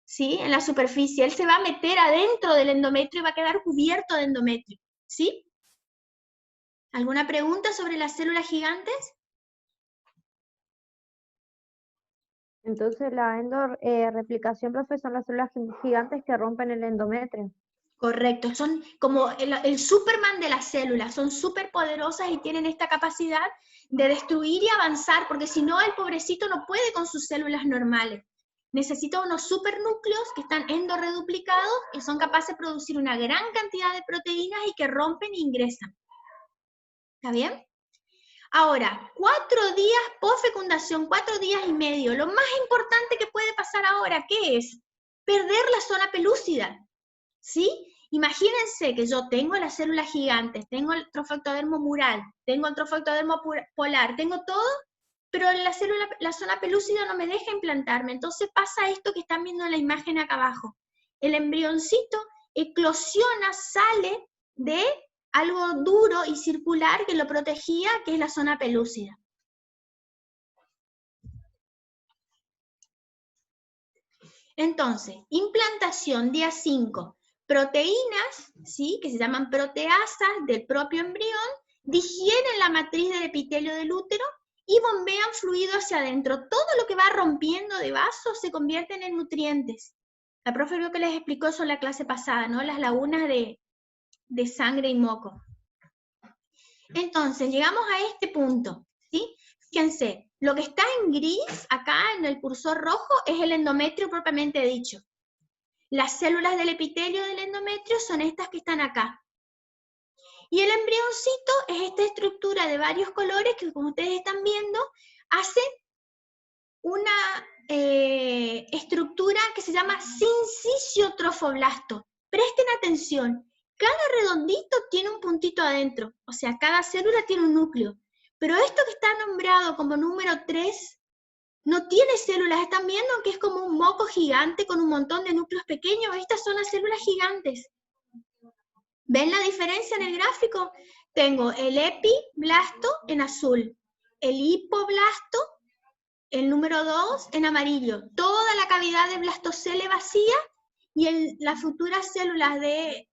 ¿sí? En la superficie. Él se va a meter adentro del endometrio y va a quedar cubierto de endometrio, ¿sí? ¿Alguna pregunta sobre las células gigantes? Entonces la endorreplicación, profe, son las células gigantes que rompen el endometrio. Correcto, son como el Superman de las células, son súper poderosas y tienen esta capacidad de destruir y avanzar, porque si no el pobrecito no puede con sus células normales. Necesita unos supernúcleos que están endorreduplicados y son capaces de producir una gran cantidad de proteínas y que rompen e ingresan. ¿Está bien? Ahora, 4 días post-fecundación, 4 días y medio. Lo más importante que puede pasar ahora, ¿qué es? Perder la zona pelúcida, ¿sí? Imagínense que yo tengo las células gigantes, tengo el trofectodermo mural, tengo el trofectodermo polar, tengo todo, pero la zona pelúcida no me deja implantarme. Entonces pasa esto que están viendo en la imagen acá abajo. El embrioncito eclosiona, sale de algo duro y circular que lo protegía, que es la zona pelúcida. Entonces, implantación día 5. Proteínas, ¿sí?, que se llaman proteasas del propio embrión, digieren la matriz del epitelio del útero y bombean fluido hacia adentro. Todo lo que va rompiendo de vasos se convierte en nutrientes. La profe creo que les explicó eso en la clase pasada, ¿no? Las lagunas de sangre y moco. Entonces, llegamos a este punto, ¿sí? Fíjense, lo que está en gris, acá en el cursor rojo, es el endometrio propiamente dicho. Las células del epitelio del endometrio son estas que están acá. Y el embrioncito es esta estructura de varios colores que, como ustedes están viendo, hace una estructura que se llama sincicio-trofoblasto. Presten atención. Cada redondito tiene un puntito adentro, o sea, cada célula tiene un núcleo. Pero esto que está nombrado como número 3, no tiene células. ¿Están viendo que es como un moco gigante con un montón de núcleos pequeños? Estas son las células gigantes. ¿Ven la diferencia en el gráfico? Tengo el epiblasto en azul, el hipoblasto, el número 2 en amarillo, toda la cavidad de blastocele vacía, y las futuras células de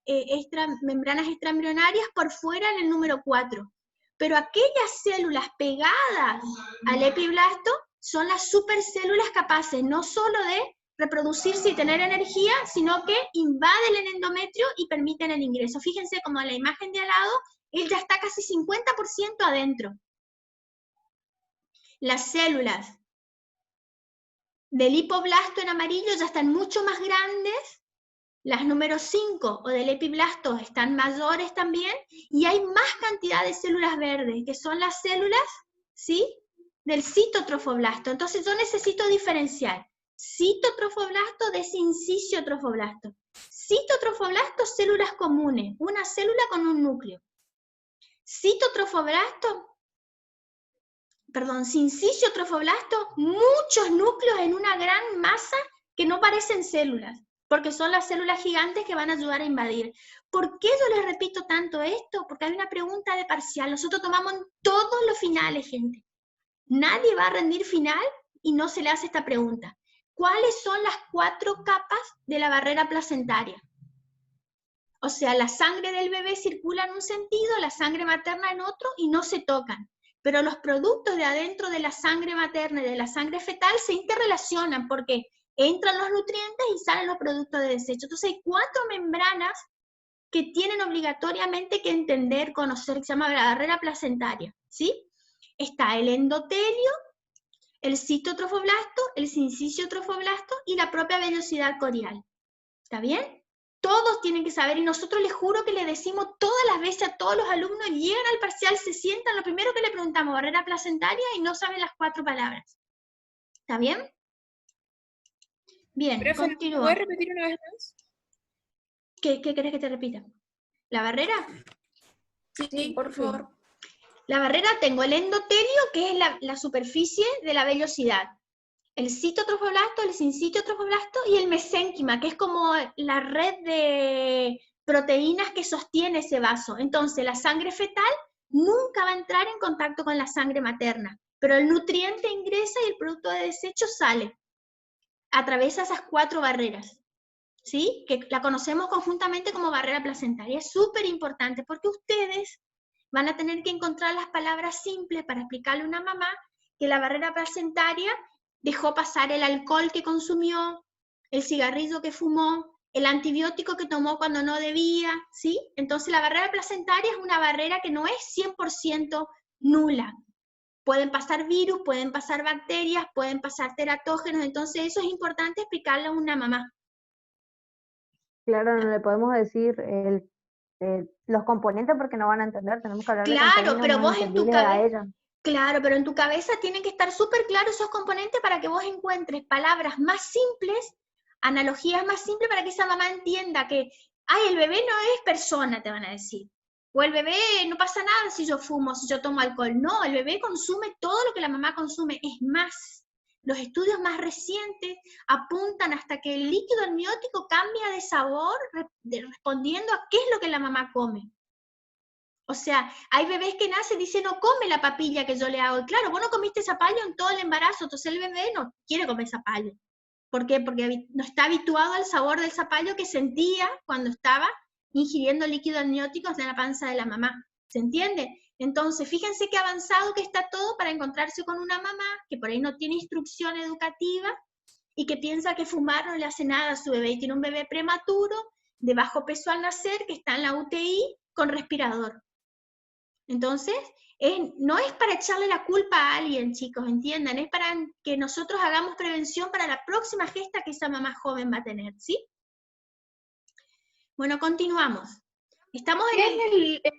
membranas extraembrionarias por fuera en el número 4. Pero aquellas células pegadas al epiblasto son las supercélulas capaces no solo de reproducirse y tener energía, sino que invaden el endometrio y permiten el ingreso. Fíjense como en la imagen de al lado, él ya está casi 50% adentro. Las células del hipoblasto en amarillo ya están mucho más grandes, las número 5 o del epiblasto están mayores también, y hay más cantidad de células verdes, que son las células, ¿sí?, del citotrofoblasto. Entonces yo necesito diferenciar citotrofoblasto de sincicio-trofoblasto. Citotrofoblasto, células comunes, una célula con un núcleo. Sincicio-trofoblasto, muchos núcleos en una gran masa que no parecen células, porque son las células gigantes que van a ayudar a invadir. ¿Por qué yo les repito tanto esto? Porque hay una pregunta de parcial. Nosotros tomamos todos los finales, gente. Nadie va a rendir final y no se le hace esta pregunta. ¿Cuáles son las 4 capas de la barrera placentaria? O sea, la sangre del bebé circula en un sentido, la sangre materna en otro, y no se tocan. Pero los productos de adentro de la sangre materna y de la sangre fetal se interrelacionan porque entran los nutrientes y salen los productos de desecho. Entonces hay 4 membranas que tienen obligatoriamente que entender, conocer, que se llama la barrera placentaria, ¿sí? Está el endotelio, el citotrofoblasto, el sincicio-trofoblasto y la propia vellosidad corial. ¿Está bien? Todos tienen que saber, y nosotros les juro que le decimos todas las veces a todos los alumnos, llegan al parcial, se sientan, lo primero que le preguntamos, barrera placentaria, y no saben las 4 palabras. ¿Está bien? Bien, continúo. ¿Puedes repetir una vez más? ¿Qué querés que te repita? ¿La barrera? Sí, por favor. La barrera, tengo el endotelio, que es la superficie de la vellosidad. El citotrofoblasto, el sincicio-trofoblasto y el mesénquima, que es como la red de proteínas que sostiene ese vaso. Entonces, la sangre fetal nunca va a entrar en contacto con la sangre materna, pero el nutriente ingresa y el producto de desecho sale. Atraviesa esas 4 barreras, ¿sí? Que la conocemos conjuntamente como barrera placentaria. Es súper importante porque ustedes van a tener que encontrar las palabras simples para explicarle a una mamá que la barrera placentaria dejó pasar el alcohol que consumió, el cigarrillo que fumó, el antibiótico que tomó cuando no debía, ¿sí? Entonces la barrera placentaria es una barrera que no es 100% nula. Pueden pasar virus, pueden pasar bacterias, pueden pasar teratógenos, entonces eso es importante explicarle a una mamá. Claro, no le podemos decir los componentes porque no van a entender, tenemos que hablarle con Claro, términos pero más vos en tu entendibles a cabeza, ella. claro, pero en tu cabeza tienen que estar súper claros esos componentes para que vos encuentres palabras más simples, analogías más simples para que esa mamá entienda que, ay, el bebé no es persona, te van a decir. O el bebé no pasa nada si yo fumo, si yo tomo alcohol. No, el bebé consume todo lo que la mamá consume. Es más, los estudios más recientes apuntan hasta que el líquido amniótico cambia de sabor respondiendo a qué es lo que la mamá come. O sea, hay bebés que nacen y dicen, no come la papilla que yo le hago. Y claro, vos no comiste zapallo en todo el embarazo, entonces el bebé no quiere comer zapallo. ¿Por qué? Porque no está habituado al sabor del zapallo que sentía cuando estaba ingiriendo líquidos amnióticos de la panza de la mamá. ¿Se entiende? Entonces, fíjense qué avanzado que está todo para encontrarse con una mamá que por ahí no tiene instrucción educativa y que piensa que fumar no le hace nada a su bebé y tiene un bebé prematuro, de bajo peso al nacer, que está en la UTI con respirador. Entonces, no es para echarle la culpa a alguien, chicos, entiendan, es para que nosotros hagamos prevención para la próxima gesta que esa mamá joven va a tener, ¿sí? Bueno, continuamos. Estamos en ¿Qué es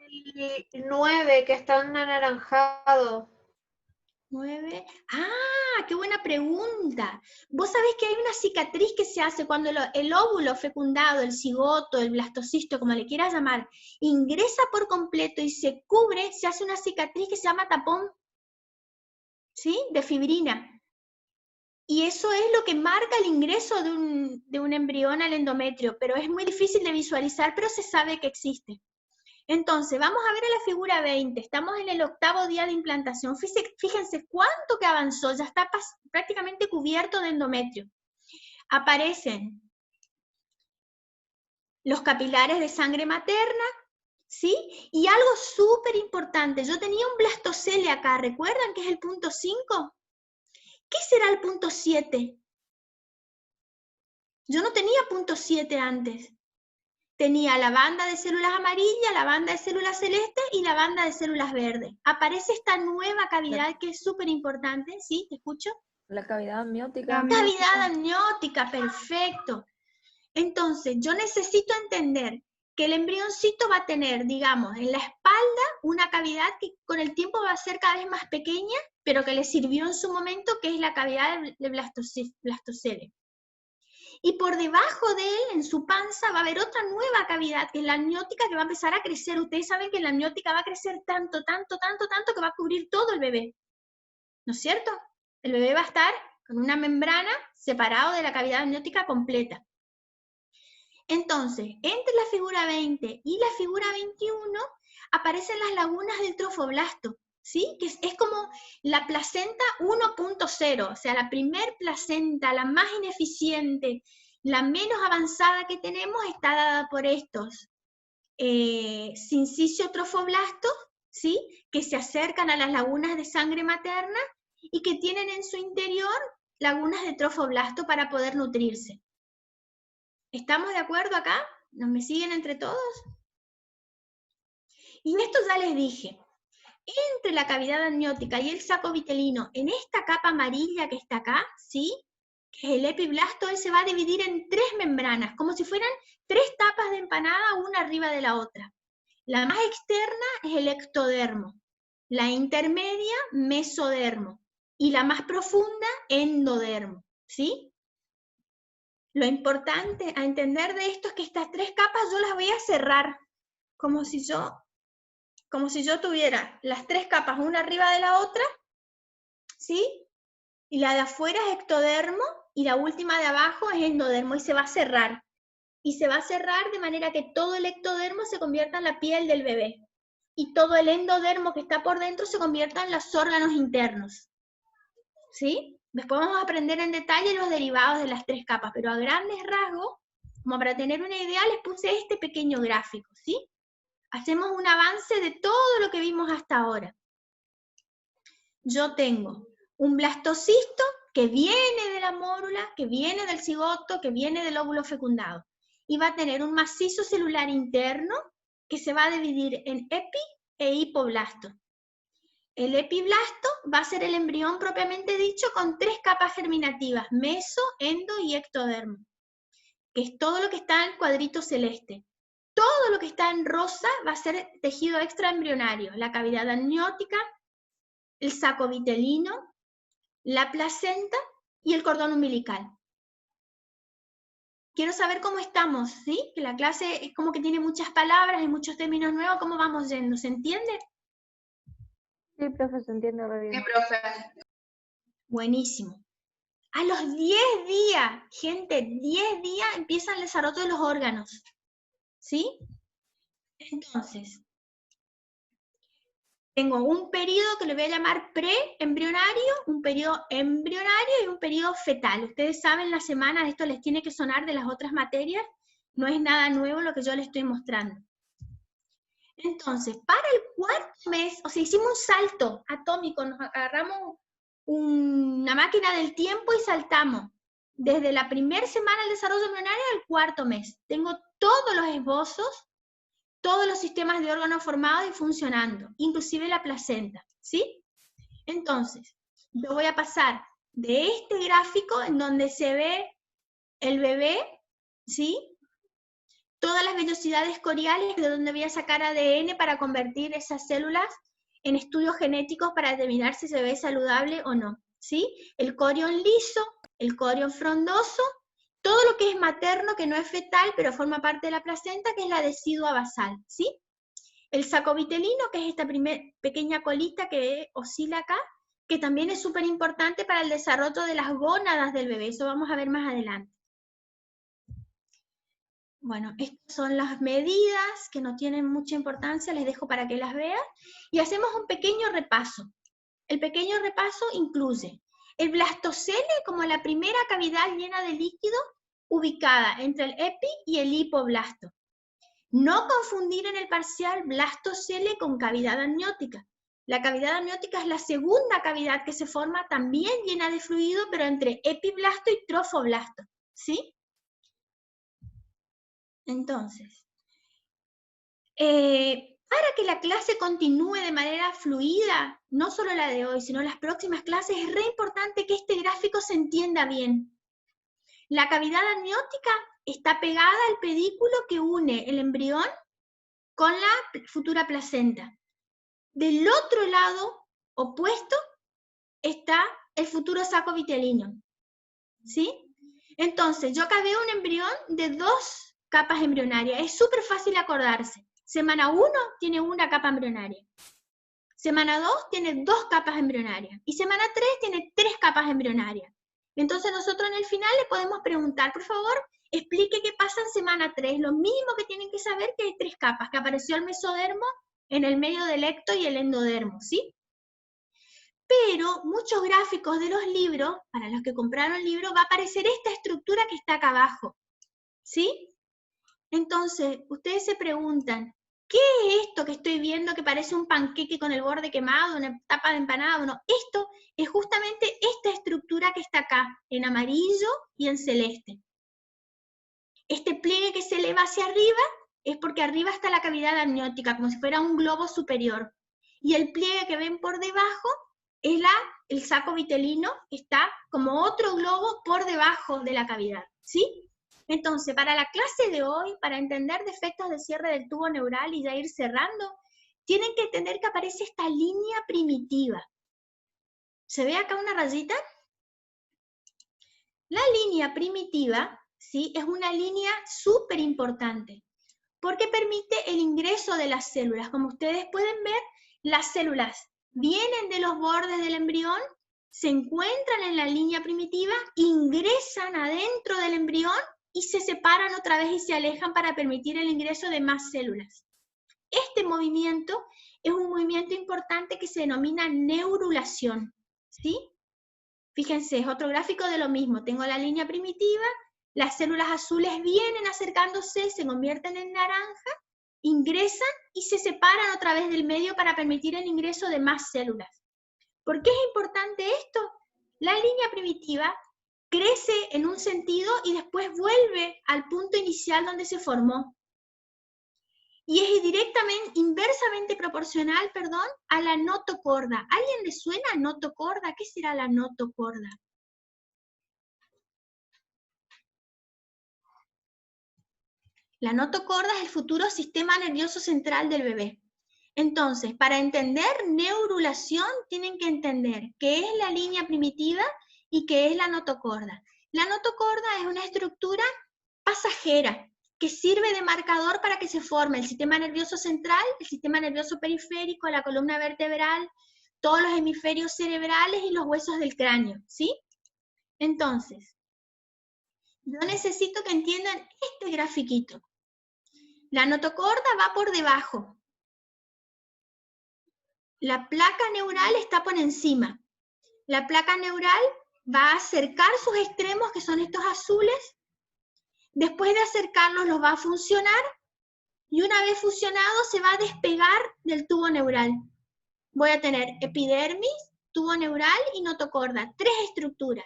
el 9 que está en anaranjado? 9. ¡Ah! ¡Qué buena pregunta! Vos sabés que hay una cicatriz que se hace cuando el óvulo fecundado, el cigoto, el blastocisto, como le quieras llamar, ingresa por completo y se cubre, se hace una cicatriz que se llama tapón, ¿sí? De fibrina. Y eso es lo que marca el ingreso de un embrión al endometrio, pero es muy difícil de visualizar, pero se sabe que existe. Entonces, vamos a ver a la figura 20, estamos en el 8º día de implantación, fíjense cuánto que avanzó, ya está prácticamente cubierto de endometrio. Aparecen los capilares de sangre materna, ¿sí? Y algo súper importante, yo tenía un blastocele acá, ¿recuerdan que es el punto 5? ¿Qué será el punto 7? Yo no tenía punto 7 antes. Tenía la banda de células amarillas, la banda de células celestes y la banda de células verdes. Aparece esta nueva cavidad que es súper importante, ¿sí? ¿Te escucho? La cavidad amniótica. Cavidad amniótica, perfecto. Entonces, yo necesito entender que el embrioncito va a tener, digamos, en la espalda una cavidad que con el tiempo va a ser cada vez más pequeña, pero que le sirvió en su momento, que es la cavidad de blastocele. Y por debajo de él, en su panza, va a haber otra nueva cavidad, que es la amniótica, que va a empezar a crecer. Ustedes saben que la amniótica va a crecer tanto, tanto, tanto, tanto, que va a cubrir todo el bebé. ¿No es cierto? El bebé va a estar con una membrana separado de la cavidad amniótica completa. Entonces, entre la figura 20 y la figura 21, aparecen las lagunas del trofoblasto, ¿sí? Que es como la placenta 1.0, o sea, la primer placenta, la más ineficiente, la menos avanzada que tenemos, está dada por estos sincicio-trofoblastos, ¿sí? Que se acercan a las lagunas de sangre materna y que tienen en su interior lagunas de trofoblasto para poder nutrirse. ¿Estamos de acuerdo acá? ¿Nos me siguen entre todos? Y esto ya les dije, entre la cavidad amniótica y el saco vitelino, en esta capa amarilla que está acá, ¿sí? Que es el epiblasto, él se va a dividir en 3 membranas, como si fueran 3 tapas de empanada, una arriba de la otra. La más externa es el ectodermo, la intermedia, mesodermo, y la más profunda, endodermo, ¿sí? Lo importante a entender de esto es que estas 3 capas yo las voy a cerrar, como si yo tuviera las 3 capas una arriba de la otra, ¿sí? Y la de afuera es ectodermo, y la última de abajo es endodermo, y se va a cerrar. Y se va a cerrar de manera que todo el ectodermo se convierta en la piel del bebé, y todo el endodermo que está por dentro se convierta en los órganos internos, ¿sí? Después vamos a aprender en detalle los derivados de las 3 capas, pero a grandes rasgos, como para tener una idea, les puse este pequeño gráfico, ¿sí? Hacemos un avance de todo lo que vimos hasta ahora. Yo tengo un blastocisto que viene de la mórula, que viene del cigoto, que viene del óvulo fecundado. y va a tener un macizo celular interno que se va a dividir en epi e hipoblasto. El epiblasto va a ser el embrión propiamente dicho con 3 capas germinativas, meso, endo y ectodermo, que es todo lo que está en el cuadrito celeste. Todo lo que está en rosa va a ser tejido extraembrionario, la cavidad amniótica, el saco vitelino, la placenta y el cordón umbilical. Quiero saber cómo estamos, ¿sí? Que la clase es como que tiene muchas palabras y muchos términos nuevos, ¿cómo vamos yendo? ¿Se entiende? Sí, profe, se entiende re bien. Sí, profe. Buenísimo. A los 10 días, gente, 10 días empieza el desarrollo de los órganos, ¿sí? Entonces, tengo un periodo que le voy a llamar preembrionario, un periodo embrionario y un periodo fetal. Ustedes saben las semanas, esto les tiene que sonar de las otras materias, no es nada nuevo lo que yo les estoy mostrando. Entonces, para el 4º mes, o sea, hicimos un salto atómico, nos agarramos una máquina del tiempo y saltamos desde la primera semana del desarrollo embrionario al 4º mes. Tengo todos los esbozos, todos los sistemas de órganos formados y funcionando, inclusive la placenta, ¿sí? Entonces, yo voy a pasar de este gráfico en donde se ve el bebé, ¿sí? Todas las vellosidades coriales, de donde voy a sacar ADN para convertir esas células en estudios genéticos para determinar si se ve saludable o no, ¿sí? El corión liso, el corión frondoso, todo lo que es materno, que no es fetal, pero forma parte de la placenta, que es la decidua basal, ¿sí? El saco vitelino, que es esta pequeña colita que oscila acá, que también es súper importante para el desarrollo de las gónadas del bebé, eso vamos a ver más adelante. Bueno, estas son las medidas que no tienen mucha importancia, les dejo para que las vean, y hacemos un pequeño repaso. El pequeño repaso incluye el blastocele como la primera cavidad llena de líquido ubicada entre el epi y el hipoblasto. No confundir en el parcial blastocele con cavidad amniótica. La cavidad amniótica es la segunda cavidad que se forma también llena de fluido, pero entre epiblasto y trofoblasto, ¿sí? Entonces, para que la clase continúe de manera fluida, no solo la de hoy, sino las próximas clases, es re importante que este gráfico se entienda bien. La cavidad amniótica está pegada al pedículo que une el embrión con la futura placenta. Del otro lado opuesto está el futuro saco vitelino, ¿sí? Entonces, yo acá veo un embrión de 2 capas embrionarias. Es súper fácil acordarse. Semana 1 tiene una capa embrionaria. Semana 2 tiene 2 capas embrionarias. Y semana 3 tiene 3 capas embrionarias. Entonces nosotros en el final le podemos preguntar, por favor, explique qué pasa en semana 3. Lo mismo que tienen que saber que hay 3 capas, que apareció el mesodermo en el medio del ecto y el endodermo, ¿sí? Pero muchos gráficos de los libros, para los que compraron el libro, va a aparecer esta estructura que está acá abajo, ¿sí? Entonces, ustedes se preguntan, ¿qué es esto que estoy viendo que parece un panqueque con el borde quemado, una tapa de empanada? Bueno, esto es justamente esta estructura que está acá, en amarillo y en celeste. Este pliegue que se eleva hacia arriba es porque arriba está la cavidad amniótica, como si fuera un globo superior. Y el pliegue que ven por debajo es el saco vitelino, que está como otro globo por debajo de la cavidad, ¿sí? Entonces, para la clase de hoy, para entender defectos de cierre del tubo neural y ya ir cerrando, tienen que entender que aparece esta línea primitiva. ¿Se ve acá una rayita? La línea primitiva, ¿sí? Es una línea súper importante, porque permite el ingreso de las células. Como ustedes pueden ver, las células vienen de los bordes del embrión, se encuentran en la línea primitiva, ingresan adentro del embrión, y se separan otra vez y se alejan para permitir el ingreso de más células. Este movimiento es un movimiento importante que se denomina neurulación, ¿sí? Fíjense, es otro gráfico de lo mismo. Tengo la línea primitiva, las células azules vienen acercándose, se convierten en naranja, ingresan y se separan otra vez del medio para permitir el ingreso de más células. ¿Por qué es importante esto? La línea primitiva crece en un sentido y después vuelve al punto inicial donde se formó. Y es inversamente proporcional, a la notocorda. ¿A alguien le suena notocorda? ¿Qué será la notocorda? La notocorda es el futuro sistema nervioso central del bebé. Entonces, para entender neurulación, tienen que entender qué es la línea primitiva y qué es la notocorda. La notocorda es una estructura pasajera que sirve de marcador para que se forme el sistema nervioso central, el sistema nervioso periférico, la columna vertebral, todos los hemisferios cerebrales y los huesos del cráneo, ¿sí? Entonces, yo necesito que entiendan este grafiquito. La notocorda va por debajo. La placa neural está por encima. La placa neural va a acercar sus extremos, que son estos azules. Después de acercarlos los va a fusionar, y una vez fusionado se va a despegar del tubo neural. Voy a tener epidermis, tubo neural y notocorda, 3 estructuras.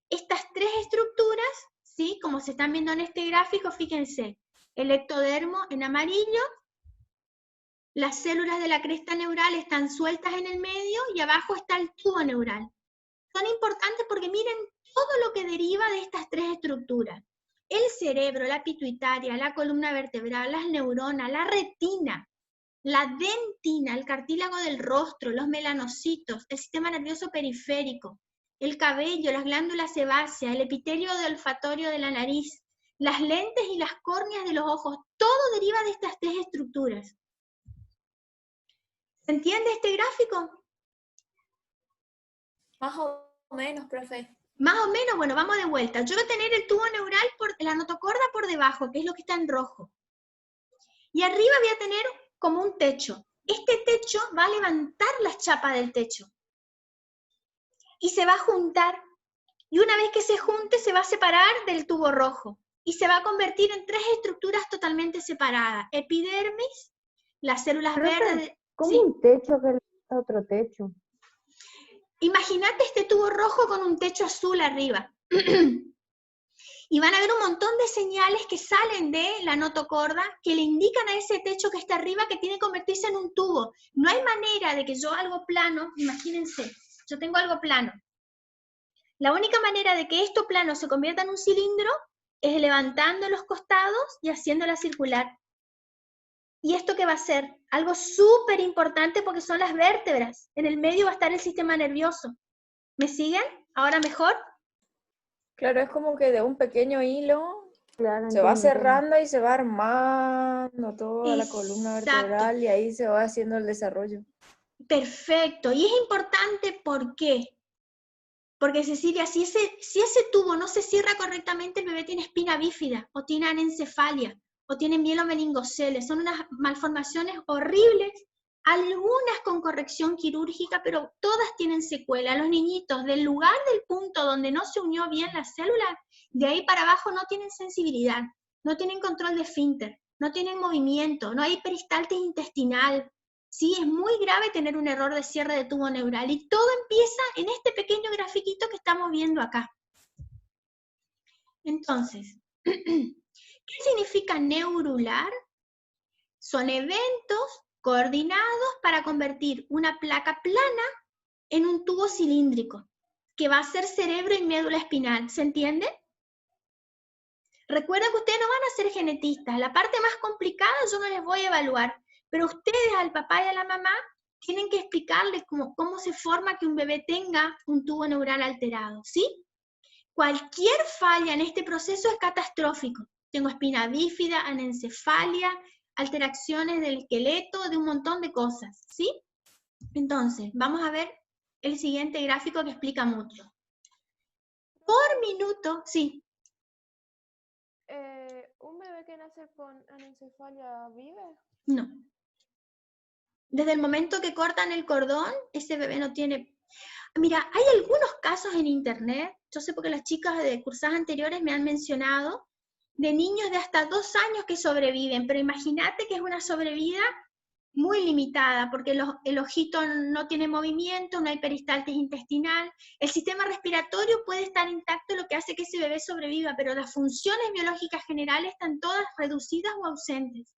Estas 3 estructuras, ¿sí? Como se están viendo en este gráfico, fíjense, el ectodermo en amarillo, las células de la cresta neural están sueltas en el medio y abajo está el tubo neural. Son importantes porque miren todo lo que deriva de estas 3 estructuras. El cerebro, la pituitaria, la columna vertebral, las neuronas, la retina, la dentina, el cartílago del rostro, los melanocitos, el sistema nervioso periférico, el cabello, las glándulas sebáceas, el epitelio olfatorio de la nariz, las lentes y las córneas de los ojos, todo deriva de estas 3 estructuras. ¿Se entiende este gráfico? Más o menos, profe. Más o menos, bueno, vamos de vuelta. Yo voy a tener el tubo neural, la notocorda por debajo, que es lo que está en rojo. Y arriba voy a tener como un techo. Este techo va a levantar las chapas del techo. Y se va a juntar. Y una vez que se junte, se va a separar del tubo rojo. Y se va a convertir en 3 estructuras totalmente separadas. Epidermis, las células verdes... ¿Cómo ¿sí? un techo que es otro techo? Imagínate este tubo rojo con un techo azul arriba. Y van a ver un montón de señales que salen de la notocorda que le indican a ese techo que está arriba que tiene que convertirse en un tubo. No hay manera de que yo algo plano, imagínense, yo tengo algo plano. La única manera de que esto plano se convierta en un cilindro es levantando los costados y haciéndola circular. ¿Y esto qué va a ser? Algo súper importante porque son las vértebras. En el medio va a estar el sistema nervioso. ¿Me siguen? ¿Ahora mejor? Claro, es como que de un pequeño hilo Claro, se va entiendo. cerrando y se va armando toda la columna vertebral y ahí se va haciendo el desarrollo. Perfecto. Y es importante, ¿por qué? Porque, Cecilia, si ese tubo no se cierra correctamente, el bebé tiene espina bífida, o tiene anencefalia, o tiene mielomeningoceles. Son unas malformaciones horribles, algunas con corrección quirúrgica, pero todas tienen secuela. Los niñitos, del lugar del punto donde no se unió bien la célula, de ahí para abajo no tienen sensibilidad, no tienen control de esfínter, no tienen movimiento, no hay peristaltis intestinal. Sí, es muy grave tener un error de cierre de tubo neural, y todo empieza en este pequeño grafiquito que estamos viendo acá. Entonces, ¿qué significa neurular? Son eventos coordinados para convertir una placa plana en un tubo cilíndrico, que va a ser cerebro y médula espinal. ¿Se entiende? Recuerden que ustedes no van a ser genetistas. La parte más complicada yo no les voy a evaluar, pero ustedes, al papá y a la mamá, tienen que explicarles cómo se forma que un bebé tenga un tubo neural alterado, ¿sí? Cualquier falla en este proceso es catastrófico. Tengo espina bífida, anencefalia, alteraciones del esqueleto, de un montón de cosas, ¿sí? Entonces, vamos a ver el siguiente gráfico que explica mucho. Por minuto, sí. ¿Un bebé que nace con anencefalia vive? No. Desde el momento que cortan el cordón, ese bebé no tiene... Mira, hay algunos casos en internet, yo sé porque las chicas de cursadas anteriores me han mencionado, de niños de hasta 2 años que sobreviven, pero imagínate que es una sobrevida muy limitada, porque el ojito no tiene movimiento, no hay peristaltis intestinal, el sistema respiratorio puede estar intacto, lo que hace que ese bebé sobreviva, pero las funciones biológicas generales están todas reducidas o ausentes.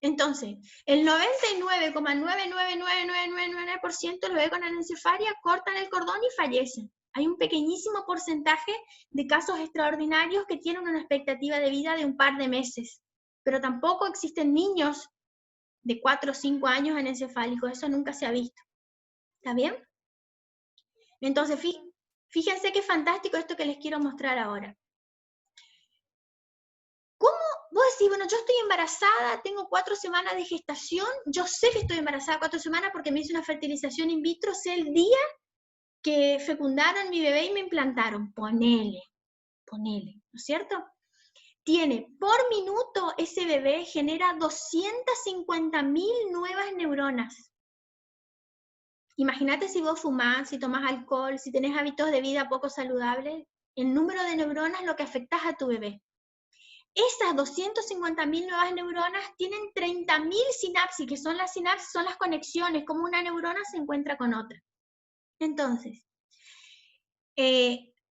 Entonces, el 99,99999% de los bebés con anencefalia cortan el cordón y fallecen. Hay un pequeñísimo porcentaje de casos extraordinarios que tienen una expectativa de vida de un par de meses, pero tampoco existen niños de 4 o 5 años anencefálicos, eso nunca se ha visto. ¿Está bien? Entonces, fíjense qué fantástico esto que les quiero mostrar ahora. ¿Cómo vos decís, bueno, yo estoy embarazada, tengo 4 semanas de gestación, yo sé que estoy embarazada 4 semanas porque me hice una fertilización in vitro, sé el día que fecundaron mi bebé y me implantaron? Ponele, ¿no es cierto? Tiene, por minuto, ese bebé genera 250.000 nuevas neuronas. Imagínate si vos fumás, si tomás alcohol, si tenés hábitos de vida poco saludables, el número de neuronas lo que afectás a tu bebé. Esas 250.000 nuevas neuronas tienen 30.000 sinapsis, que son las sinapsis, son las conexiones, como una neurona se encuentra con otra. Entonces,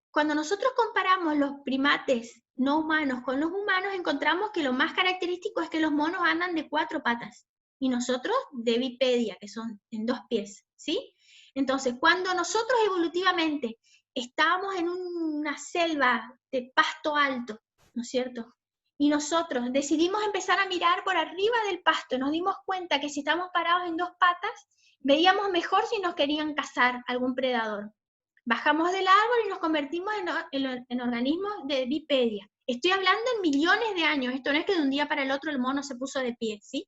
cuando nosotros comparamos los primates no humanos con los humanos, encontramos que lo más característico es que los monos andan de 4 patas, y nosotros de bipedia, que son en 2 pies, ¿sí? Entonces, cuando nosotros evolutivamente estábamos en una selva de pasto alto, ¿no es cierto?, y nosotros decidimos empezar a mirar por arriba del pasto, nos dimos cuenta que si estamos parados en 2 patas, veíamos mejor si nos querían cazar algún predador. Bajamos del árbol y nos convertimos en organismos de bipedia. Estoy hablando en millones de años, esto no es que de un día para el otro el mono se puso de pie, ¿sí?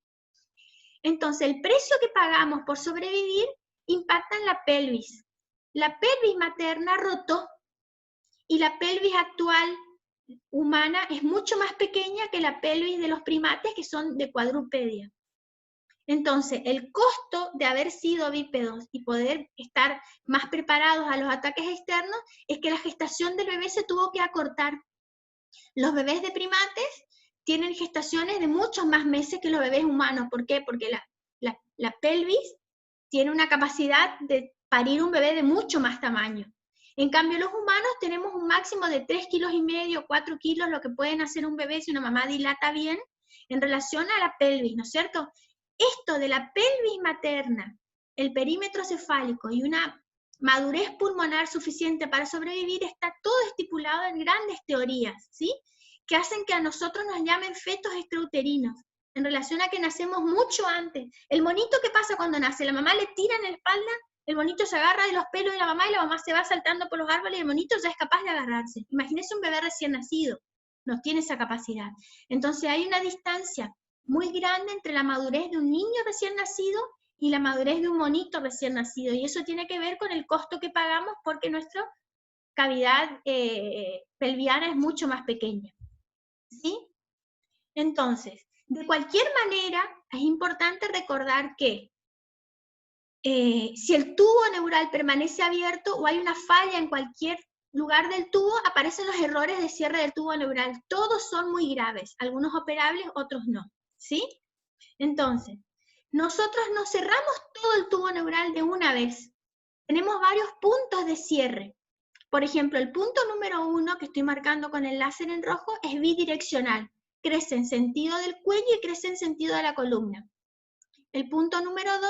Entonces, el precio que pagamos por sobrevivir impacta en la pelvis. La pelvis materna rotó, y la pelvis actual humana es mucho más pequeña que la pelvis de los primates, que son de cuadrupedia. Entonces, el costo de haber sido bípedos y poder estar más preparados a los ataques externos es que la gestación del bebé se tuvo que acortar. Los bebés de primates tienen gestaciones de muchos más meses que los bebés humanos. ¿Por qué? Porque la pelvis tiene una capacidad de parir un bebé de mucho más tamaño. En cambio, los humanos tenemos un máximo de 3,5 kilos, 4 kilos, lo que pueden hacer un bebé si una mamá dilata bien, en relación a la pelvis, ¿no es cierto? Esto de la pelvis materna, el perímetro cefálico y una madurez pulmonar suficiente para sobrevivir está todo estipulado en grandes teorías, ¿sí?, que hacen que a nosotros nos llamen fetos extrauterinos, en relación a que nacemos mucho antes. El monito, ¿qué pasa cuando nace? La mamá le tira en la espalda, el monito se agarra de los pelos de la mamá y la mamá se va saltando por los árboles y el monito ya es capaz de agarrarse. Imagínense un bebé recién nacido, no tiene esa capacidad. Entonces hay una distancia muy grande entre la madurez de un niño recién nacido y la madurez de un monito recién nacido, y eso tiene que ver con el costo que pagamos porque nuestra cavidad pelviana es mucho más pequeña, ¿sí? Entonces, de cualquier manera, es importante recordar que si el tubo neural permanece abierto o hay una falla en cualquier lugar del tubo, aparecen los errores de cierre del tubo neural. Todos son muy graves, algunos operables, otros no, ¿sí? Entonces, nosotros no cerramos todo el tubo neural de una vez. Tenemos varios puntos de cierre. Por ejemplo, el punto número 1, que estoy marcando con el láser en rojo, es bidireccional. Crece en sentido del cuello y crece en sentido de la columna. El punto número 2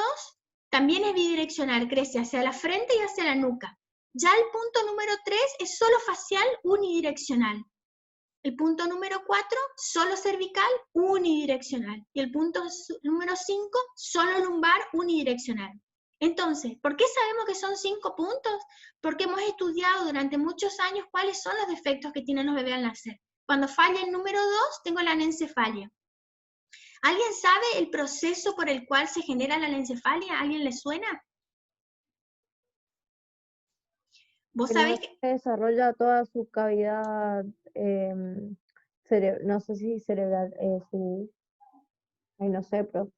también es bidireccional, crece hacia la frente y hacia la nuca. Ya el punto número 3 es solo facial unidireccional. El punto número 4, solo cervical unidireccional. Y el punto número 5, solo lumbar unidireccional. Entonces, ¿por qué sabemos que son 5 puntos? Porque hemos estudiado durante muchos años cuáles son los defectos que tienen los bebés al nacer. Cuando falla el número 2, tengo la anencefalia. ¿Alguien sabe el proceso por el cual se genera la anencefalia? ¿A alguien le suena? ¿Vos sabés que se desarrolla toda su cavidad, no sé si cerebral, ay, no sé, pero...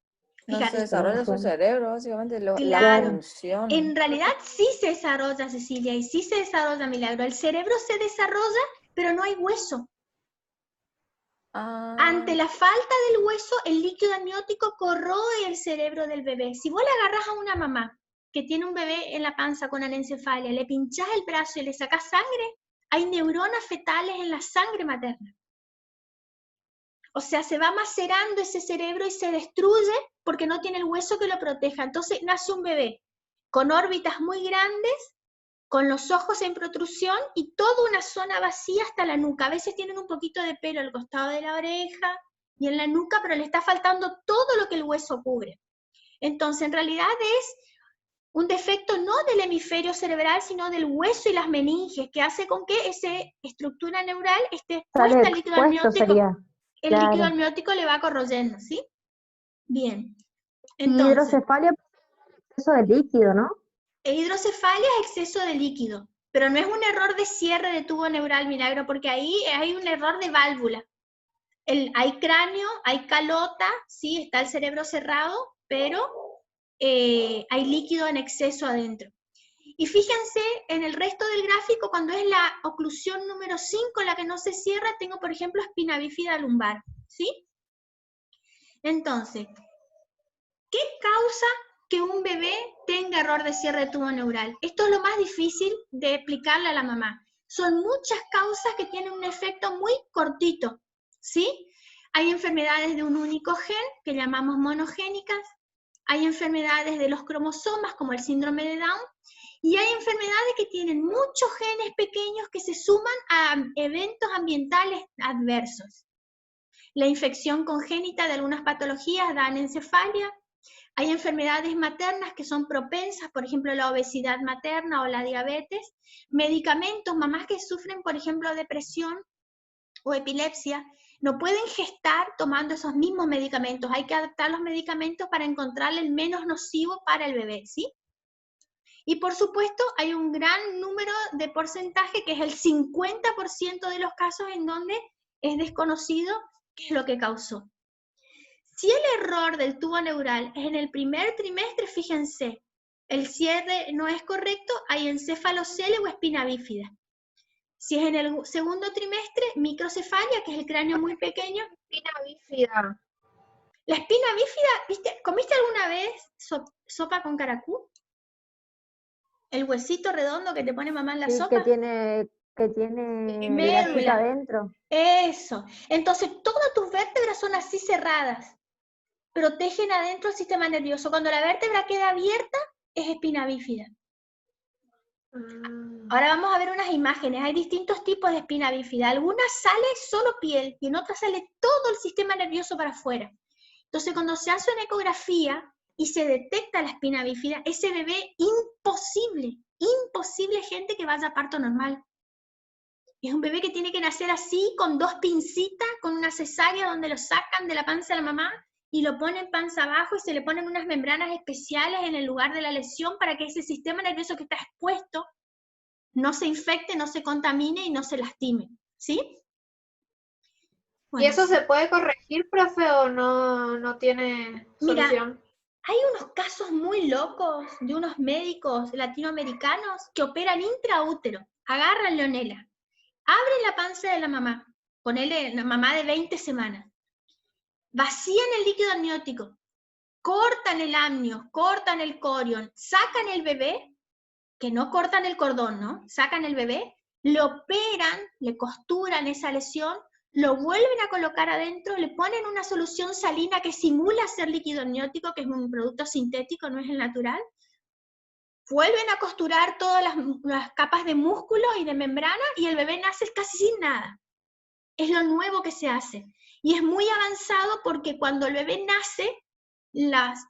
No Fíjate, se desarrolla su cerebro, básicamente, la claro, función. en realidad sí se desarrolla, Cecilia, y sí se desarrolla, Milagro. El cerebro se desarrolla, pero no hay hueso. Ante la falta del hueso, el líquido amniótico corroe el cerebro del bebé. Si vos le agarrás a una mamá que tiene un bebé en la panza con anencefalia, le pinchás el brazo y le sacás sangre, hay neuronas fetales en la sangre materna. O sea, se va macerando ese cerebro y se destruye porque no tiene el hueso que lo proteja. Entonces nace un bebé con órbitas muy grandes, con los ojos en protrusión y toda una zona vacía hasta la nuca. A veces tienen un poquito de pelo al costado de la oreja y en la nuca, pero le está faltando todo lo que el hueso cubre. Entonces, en realidad es un defecto no del hemisferio cerebral, sino del hueso y las meninges, que hace con que esa estructura neural esté expuesta al líquido amniótico. El líquido amniótico le va corroyendo, ¿sí? Bien. Entonces, hidrocefalia es exceso de líquido, ¿no? Hidrocefalia es exceso de líquido, pero no es un error de cierre de tubo neural, Milagro, porque ahí hay un error de válvula. Hay cráneo, hay calota, sí, está el cerebro cerrado, pero hay líquido en exceso adentro. Y fíjense, en el resto del gráfico, cuando es la oclusión número 5 la que no se cierra, tengo, por ejemplo, espina bífida lumbar, ¿sí? Entonces, ¿qué causa que un bebé tenga error de cierre de tubo neural? Esto es lo más difícil de explicarle a la mamá. Son muchas causas que tienen un efecto muy cortito, ¿sí? Hay enfermedades de un único gen, que llamamos monogénicas, hay enfermedades de los cromosomas, como el síndrome de Down, y hay enfermedades que tienen muchos genes pequeños que se suman a eventos ambientales adversos. La infección congénita de algunas patologías da anencefalia. Hay enfermedades maternas que son propensas, por ejemplo, la obesidad materna o la diabetes. Medicamentos, mamás que sufren, por ejemplo, depresión o epilepsia, no pueden gestar tomando esos mismos medicamentos. Hay que adaptar los medicamentos para encontrarle el menos nocivo para el bebé, ¿sí? Y por supuesto, hay un gran número de porcentaje, que es el 50% de los casos en donde es desconocido qué es lo que causó. Si el error del tubo neural es en el primer trimestre, fíjense, el cierre no es correcto, hay encefalocelia o espina bífida. Si es en el segundo trimestre, microcefalia, que es el cráneo muy pequeño. Espina bífida. La espina bífida, ¿viste? ¿Comiste alguna vez sopa con caracú? El huesito redondo que te pone mamá en la sopa. Que tiene médula adentro. Eso. Entonces, todas tus vértebras son así cerradas. Protegen adentro el sistema nervioso. Cuando la vértebra queda abierta, es espina bífida. Ahora vamos a ver unas imágenes. Hay distintos tipos de espina bífida. Algunas sale solo piel y en otras sale todo el sistema nervioso para afuera. Entonces, cuando se hace una ecografía y se detecta la espina bífida, ese bebé imposible gente que vaya a parto normal. Es un bebé que tiene que nacer así, con 2 pincitas, con una cesárea donde lo sacan de la panza de la mamá y lo ponen panza abajo y se le ponen unas membranas especiales en el lugar de la lesión para que ese sistema nervioso que está expuesto no se infecte, no se contamine y no se lastime, ¿sí? Bueno. ¿Y eso se puede corregir, profe, o no tiene solución? Mira, hay unos casos muy locos de unos médicos latinoamericanos que operan intraútero, agarran Leonela, abren la panza de la mamá, ponele la mamá de 20 semanas, vacían el líquido amniótico, cortan el amnio, cortan el corion, sacan el bebé, que no cortan el cordón, ¿no? Sacan el bebé, le operan, le costuran esa lesión, lo vuelven a colocar adentro, le ponen una solución salina que simula ser líquido amniótico, que es un producto sintético, no es el natural. Vuelven a costurar todas las capas de músculo y de membrana y el bebé nace casi sin nada. Es lo nuevo que se hace. Y es muy avanzado porque cuando el bebé nace,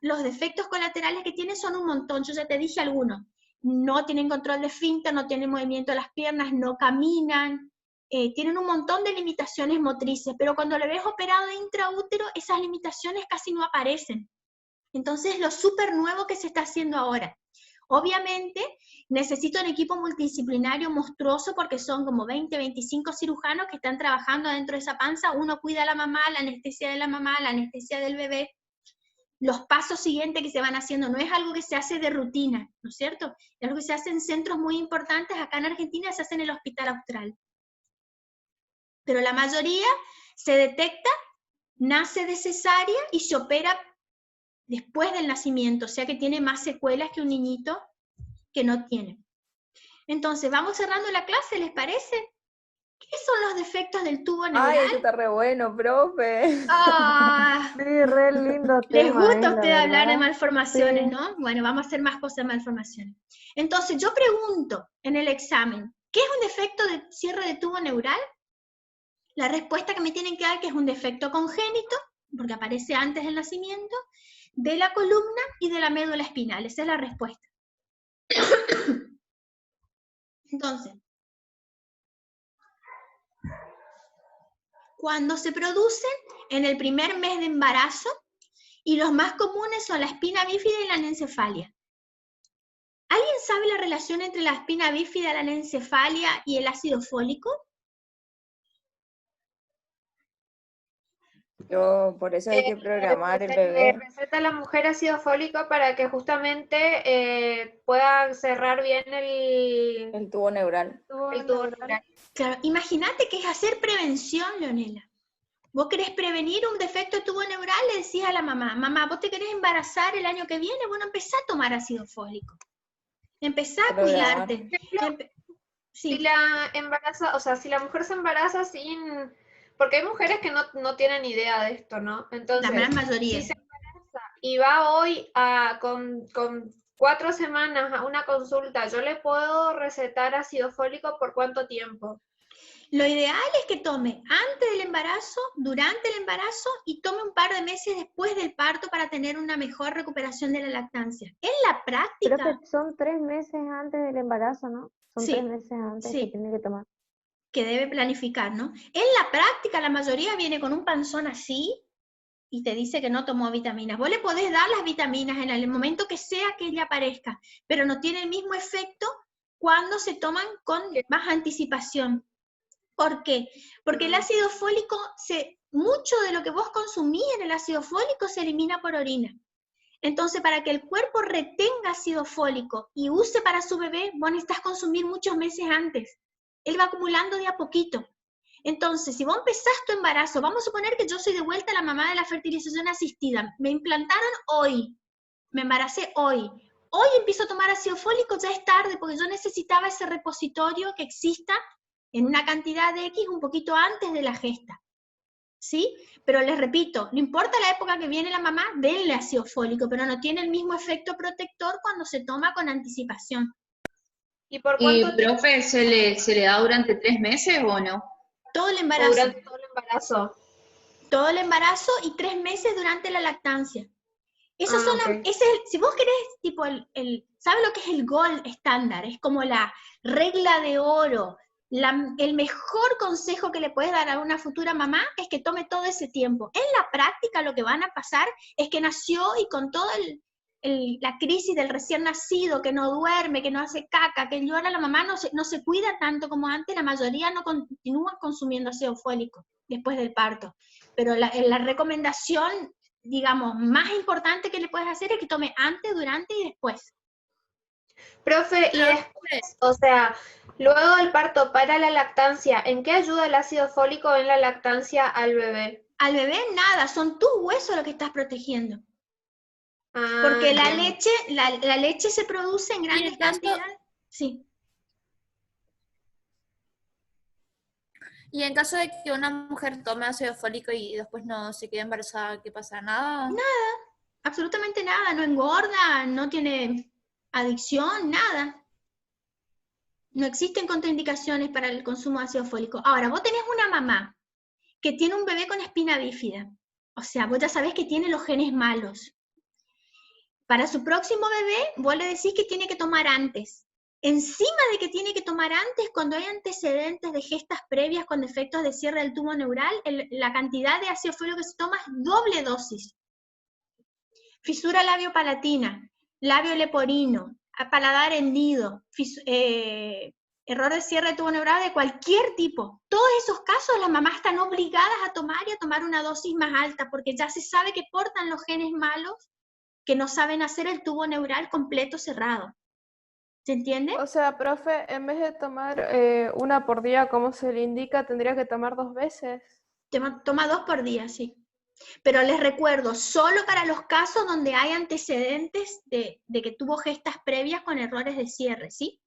los defectos colaterales que tiene son un montón. Yo ya te dije algunos. No tienen control de esfínter, no tienen movimiento de las piernas, no caminan, tienen un montón de limitaciones motrices, pero cuando lo ves operado de intraútero, esas limitaciones casi no aparecen. Entonces, lo súper nuevo que se está haciendo ahora. Obviamente, necesito un equipo multidisciplinario monstruoso porque son como 20, 25 cirujanos que están trabajando dentro de esa panza. Uno cuida a la mamá, la anestesia de la mamá, la anestesia del bebé. Los pasos siguientes que se van haciendo no es algo que se hace de rutina, ¿no es cierto? Es algo que se hace en centros muy importantes. Acá en Argentina se hace en el Hospital Austral. Pero la mayoría Se detecta, nace de cesárea y se opera después del nacimiento, o sea que tiene más secuelas que un niñito que no tiene. Entonces, vamos cerrando la clase, ¿les parece? ¿Qué son los defectos del tubo neural? Ay, eso está re bueno, profe. Ah, Sí, re lindo les tema, gusta a la ustedes hablar de verdad. malformaciones, Sí. ¿no? Bueno, vamos a hacer más cosas de malformaciones. Entonces, yo pregunto en el examen, ¿qué es un defecto de cierre de tubo neural? La respuesta que me tienen que dar que es un defecto congénito, porque aparece antes del nacimiento, de la columna y de la médula espinal. Esa es la respuesta. Entonces, cuando se producen en el primer mes de embarazo, y los más comunes son la espina bífida y la anencefalia. ¿Alguien sabe la relación entre la espina bífida, la anencefalia y el ácido fólico? Yo, por eso hay que programar el bebé. Receta a la mujer ácido fólico para que justamente pueda cerrar bien El tubo neural. el tubo neural. Claro, imagínate que es hacer prevención, Leonela. Vos querés prevenir un defecto de tubo neural, le decís a la mamá, mamá, vos te querés embarazar el año que viene, bueno, empezá a tomar ácido fólico. Empezá a Programar. cuidarte. Si la embaraza, o sea, si la mujer se embaraza sin... Porque hay mujeres que no tienen idea de esto, ¿no? Entonces, la gran mayoría. si se embaraza y va hoy con 4 semanas a una consulta, ¿yo le puedo recetar ácido fólico por cuánto tiempo? Lo ideal es que tome antes del embarazo, durante el embarazo y tome un par de meses después del parto para tener una mejor recuperación de la lactancia. En la práctica... Creo que son 3 meses antes del embarazo, ¿no? Son Sí, 3 meses antes que tiene que tomar. Que debe planificar, ¿no? En la práctica la mayoría viene con un panzón así y te dice que no tomó vitaminas. Vos le podés dar las vitaminas en el momento que sea que ella aparezca, pero no tiene el mismo efecto cuando se toman con más anticipación. ¿Por qué? Porque el ácido fólico, mucho de lo que vos consumís en el ácido fólico se elimina por orina. Entonces, para que el cuerpo retenga ácido fólico y use para su bebé, vos necesitas consumir muchos meses antes. Él va acumulando de a poquito. Entonces, si vos empezás tu embarazo, vamos a suponer que yo soy de vuelta la mamá de la fertilización asistida. Me implantaron hoy, me embaracé hoy. Hoy empiezo a tomar ácido fólico, ya es tarde, porque yo necesitaba ese repositorio que exista en una cantidad de X un poquito antes de la gesta. ¿Sí? Pero les repito, no importa la época que viene la mamá, denle ácido fólico, pero no tiene el mismo efecto protector cuando se toma con anticipación. ¿Y por cuánto tiempo? Profe, ¿se le da durante 3 meses o no? Todo el embarazo. Durante todo el embarazo. Todo el embarazo y 3 meses durante la lactancia. Esas son okay. Si vos querés, tipo, ¿sabe lo que es el gold estándar? Es como la regla de oro. El mejor consejo que le puedes dar a una futura mamá es que tome todo ese tiempo. En la práctica lo que van a pasar es que nació y con toda la crisis del recién nacido, que no duerme, que no hace caca, que llora, la mamá no se cuida tanto como antes, la mayoría no continúa consumiendo ácido fólico después del parto. Pero la recomendación, digamos, más importante que le puedes hacer es que tome antes, durante y después. Profe, y después, o sea, luego del parto para la lactancia, ¿en qué ayuda el ácido fólico en la lactancia al bebé? Al bebé nada, son tus huesos los que estás protegiendo. Porque la leche se produce en grandes cantidades. Sí. Y en caso de que una mujer tome ácido fólico y después no se quede embarazada, ¿qué pasa? ¿Nada? Nada, absolutamente nada, no engorda, no tiene adicción, nada. No existen contraindicaciones para el consumo de ácido fólico. Ahora, vos tenés una mamá que tiene un bebé con espina bífida, o sea, vos ya sabés que tiene los genes malos. Para su próximo bebé, vos le decís que tiene que tomar antes. Encima de que tiene que tomar antes, cuando hay antecedentes de gestas previas con defectos de cierre del tubo neural, la cantidad de ácido fólico que se toma es doble dosis. Fisura labiopalatina, labio leporino, paladar hendido, error de cierre de tubo neural de cualquier tipo. Todos esos casos las mamás están obligadas a tomar una dosis más alta, porque ya se sabe que portan los genes malos que no saben hacer el tubo neural completo cerrado. ¿Se entiende? O sea, profe, en vez de tomar una por día como se le indica, tendría que tomar 2 veces. Toma 2 por día, sí. Pero les recuerdo, solo para los casos donde hay antecedentes de que tuvo gestas previas con errores de cierre, ¿sí?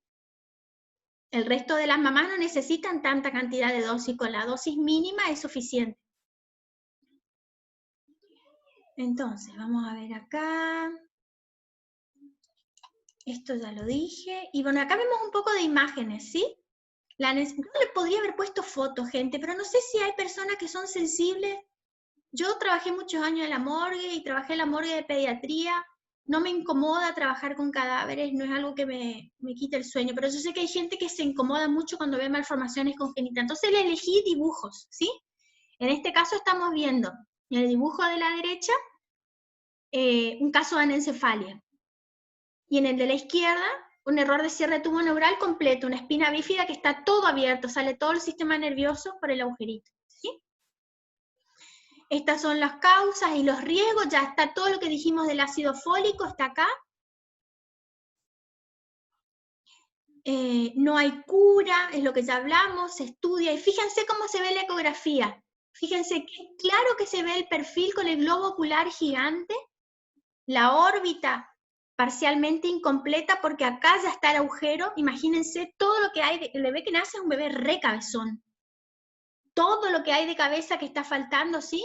El resto de las mamás no necesitan tanta cantidad de dosis, con la dosis mínima es suficiente. Entonces, vamos a ver acá. Esto ya lo dije. Y bueno, acá vemos un poco de imágenes, ¿sí? No le podría haber puesto fotos, gente, pero no sé si hay personas que son sensibles. Yo trabajé muchos años en la morgue y trabajé en la morgue de pediatría. No me incomoda trabajar con cadáveres, no es algo que me quite el sueño, pero yo sé que hay gente que se incomoda mucho cuando ve malformaciones congénitas. Entonces le elegí dibujos, ¿sí? En este caso estamos viendo en el dibujo de la derecha un caso de anencefalia. Y en el de la izquierda, un error de cierre de tubo neural completo, una espina bífida que está todo abierto, sale todo el sistema nervioso por el agujerito, ¿sí? Estas son las causas y los riesgos, ya está todo lo que dijimos del ácido fólico, está acá. No hay cura, es lo que ya hablamos, se estudia, y fíjense cómo se ve la ecografía. Fíjense que claro que se ve el perfil con el globo ocular gigante, la órbita parcialmente incompleta, porque acá ya está el agujero. Imagínense todo lo que hay, el bebé que nace es un bebé re cabezón. Todo lo que hay de cabeza que está faltando, ¿sí?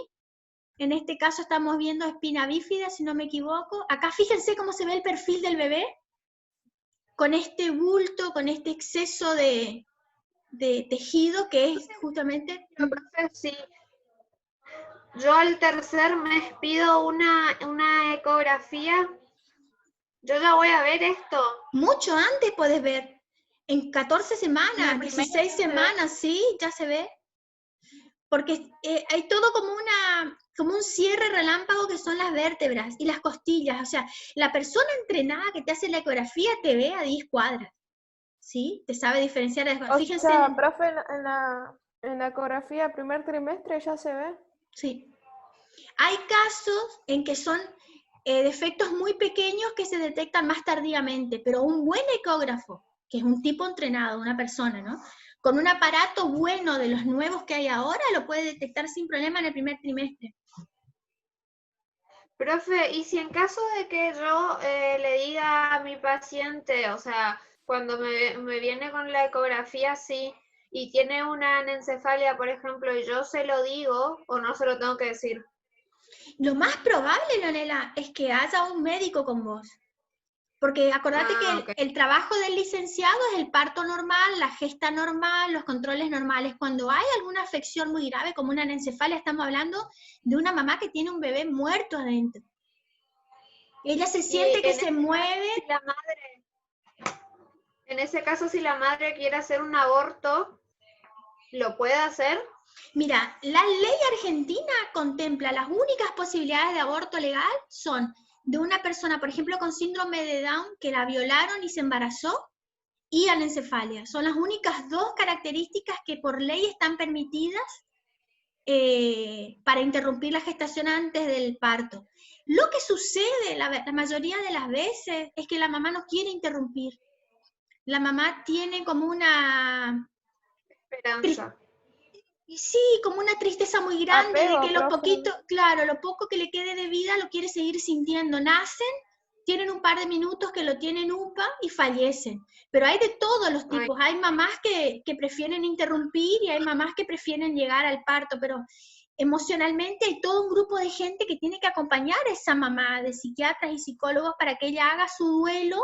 En este caso estamos viendo espina bífida, si no me equivoco. Acá fíjense cómo se ve el perfil del bebé, con este bulto, con este exceso de tejido que es justamente... Pero, profe, sí. Yo al tercer mes pido una ecografía. Yo ya voy a ver esto. Mucho antes podés ver. En 14 semanas, 16 semanas, sí, ya se ve. Porque hay todo como un cierre relámpago que son las vértebras y las costillas. O sea, la persona entrenada que te hace la ecografía te ve a 10 cuadras. ¿Sí? Te sabe diferenciar. Fíjense. O sea, profe, en la ecografía primer trimestre ya se ve. Sí. Hay casos en que son defectos muy pequeños que se detectan más tardíamente, pero un buen ecógrafo, que es un tipo entrenado, una persona, ¿no? Con un aparato bueno de los nuevos que hay ahora, lo puede detectar sin problema en el primer trimestre. Profe, y si en caso de que yo le diga a mi paciente, o sea, cuando me viene con la ecografía así, y tiene una anencefalia, por ejemplo, y yo se lo digo, o no se lo tengo que decir? Lo más probable, Leonela, es que haya un médico con vos. Porque acordate que el trabajo del licenciado es el parto normal, la gesta normal, los controles normales. Cuando hay alguna afección muy grave, como una anencefalia, estamos hablando de una mamá que tiene un bebé muerto adentro. Ella se siente que se mueve. En ese caso, si la madre quiere hacer un aborto, ¿lo puede hacer? Mira, la ley argentina contempla las únicas posibilidades de aborto legal son de una persona, por ejemplo, con síndrome de Down, que la violaron y se embarazó, y anencefalia. Son las únicas dos características que por ley están permitidas para interrumpir la gestación antes del parto. Lo que sucede la mayoría de las veces es que la mamá no quiere interrumpir. La mamá tiene como una... Esperanza. Sí, como una tristeza muy grande Apego, de que lo profe. poquito, claro, lo poco que le quede de vida lo quiere seguir sintiendo. Nacen, tienen un par de minutos que lo tienen UPA y fallecen. Pero hay de todos los tipos. Hay mamás que prefieren interrumpir y hay mamás que prefieren llegar al parto, pero emocionalmente hay todo un grupo de gente que tiene que acompañar a esa mamá, de psiquiatras y psicólogos, para que ella haga su duelo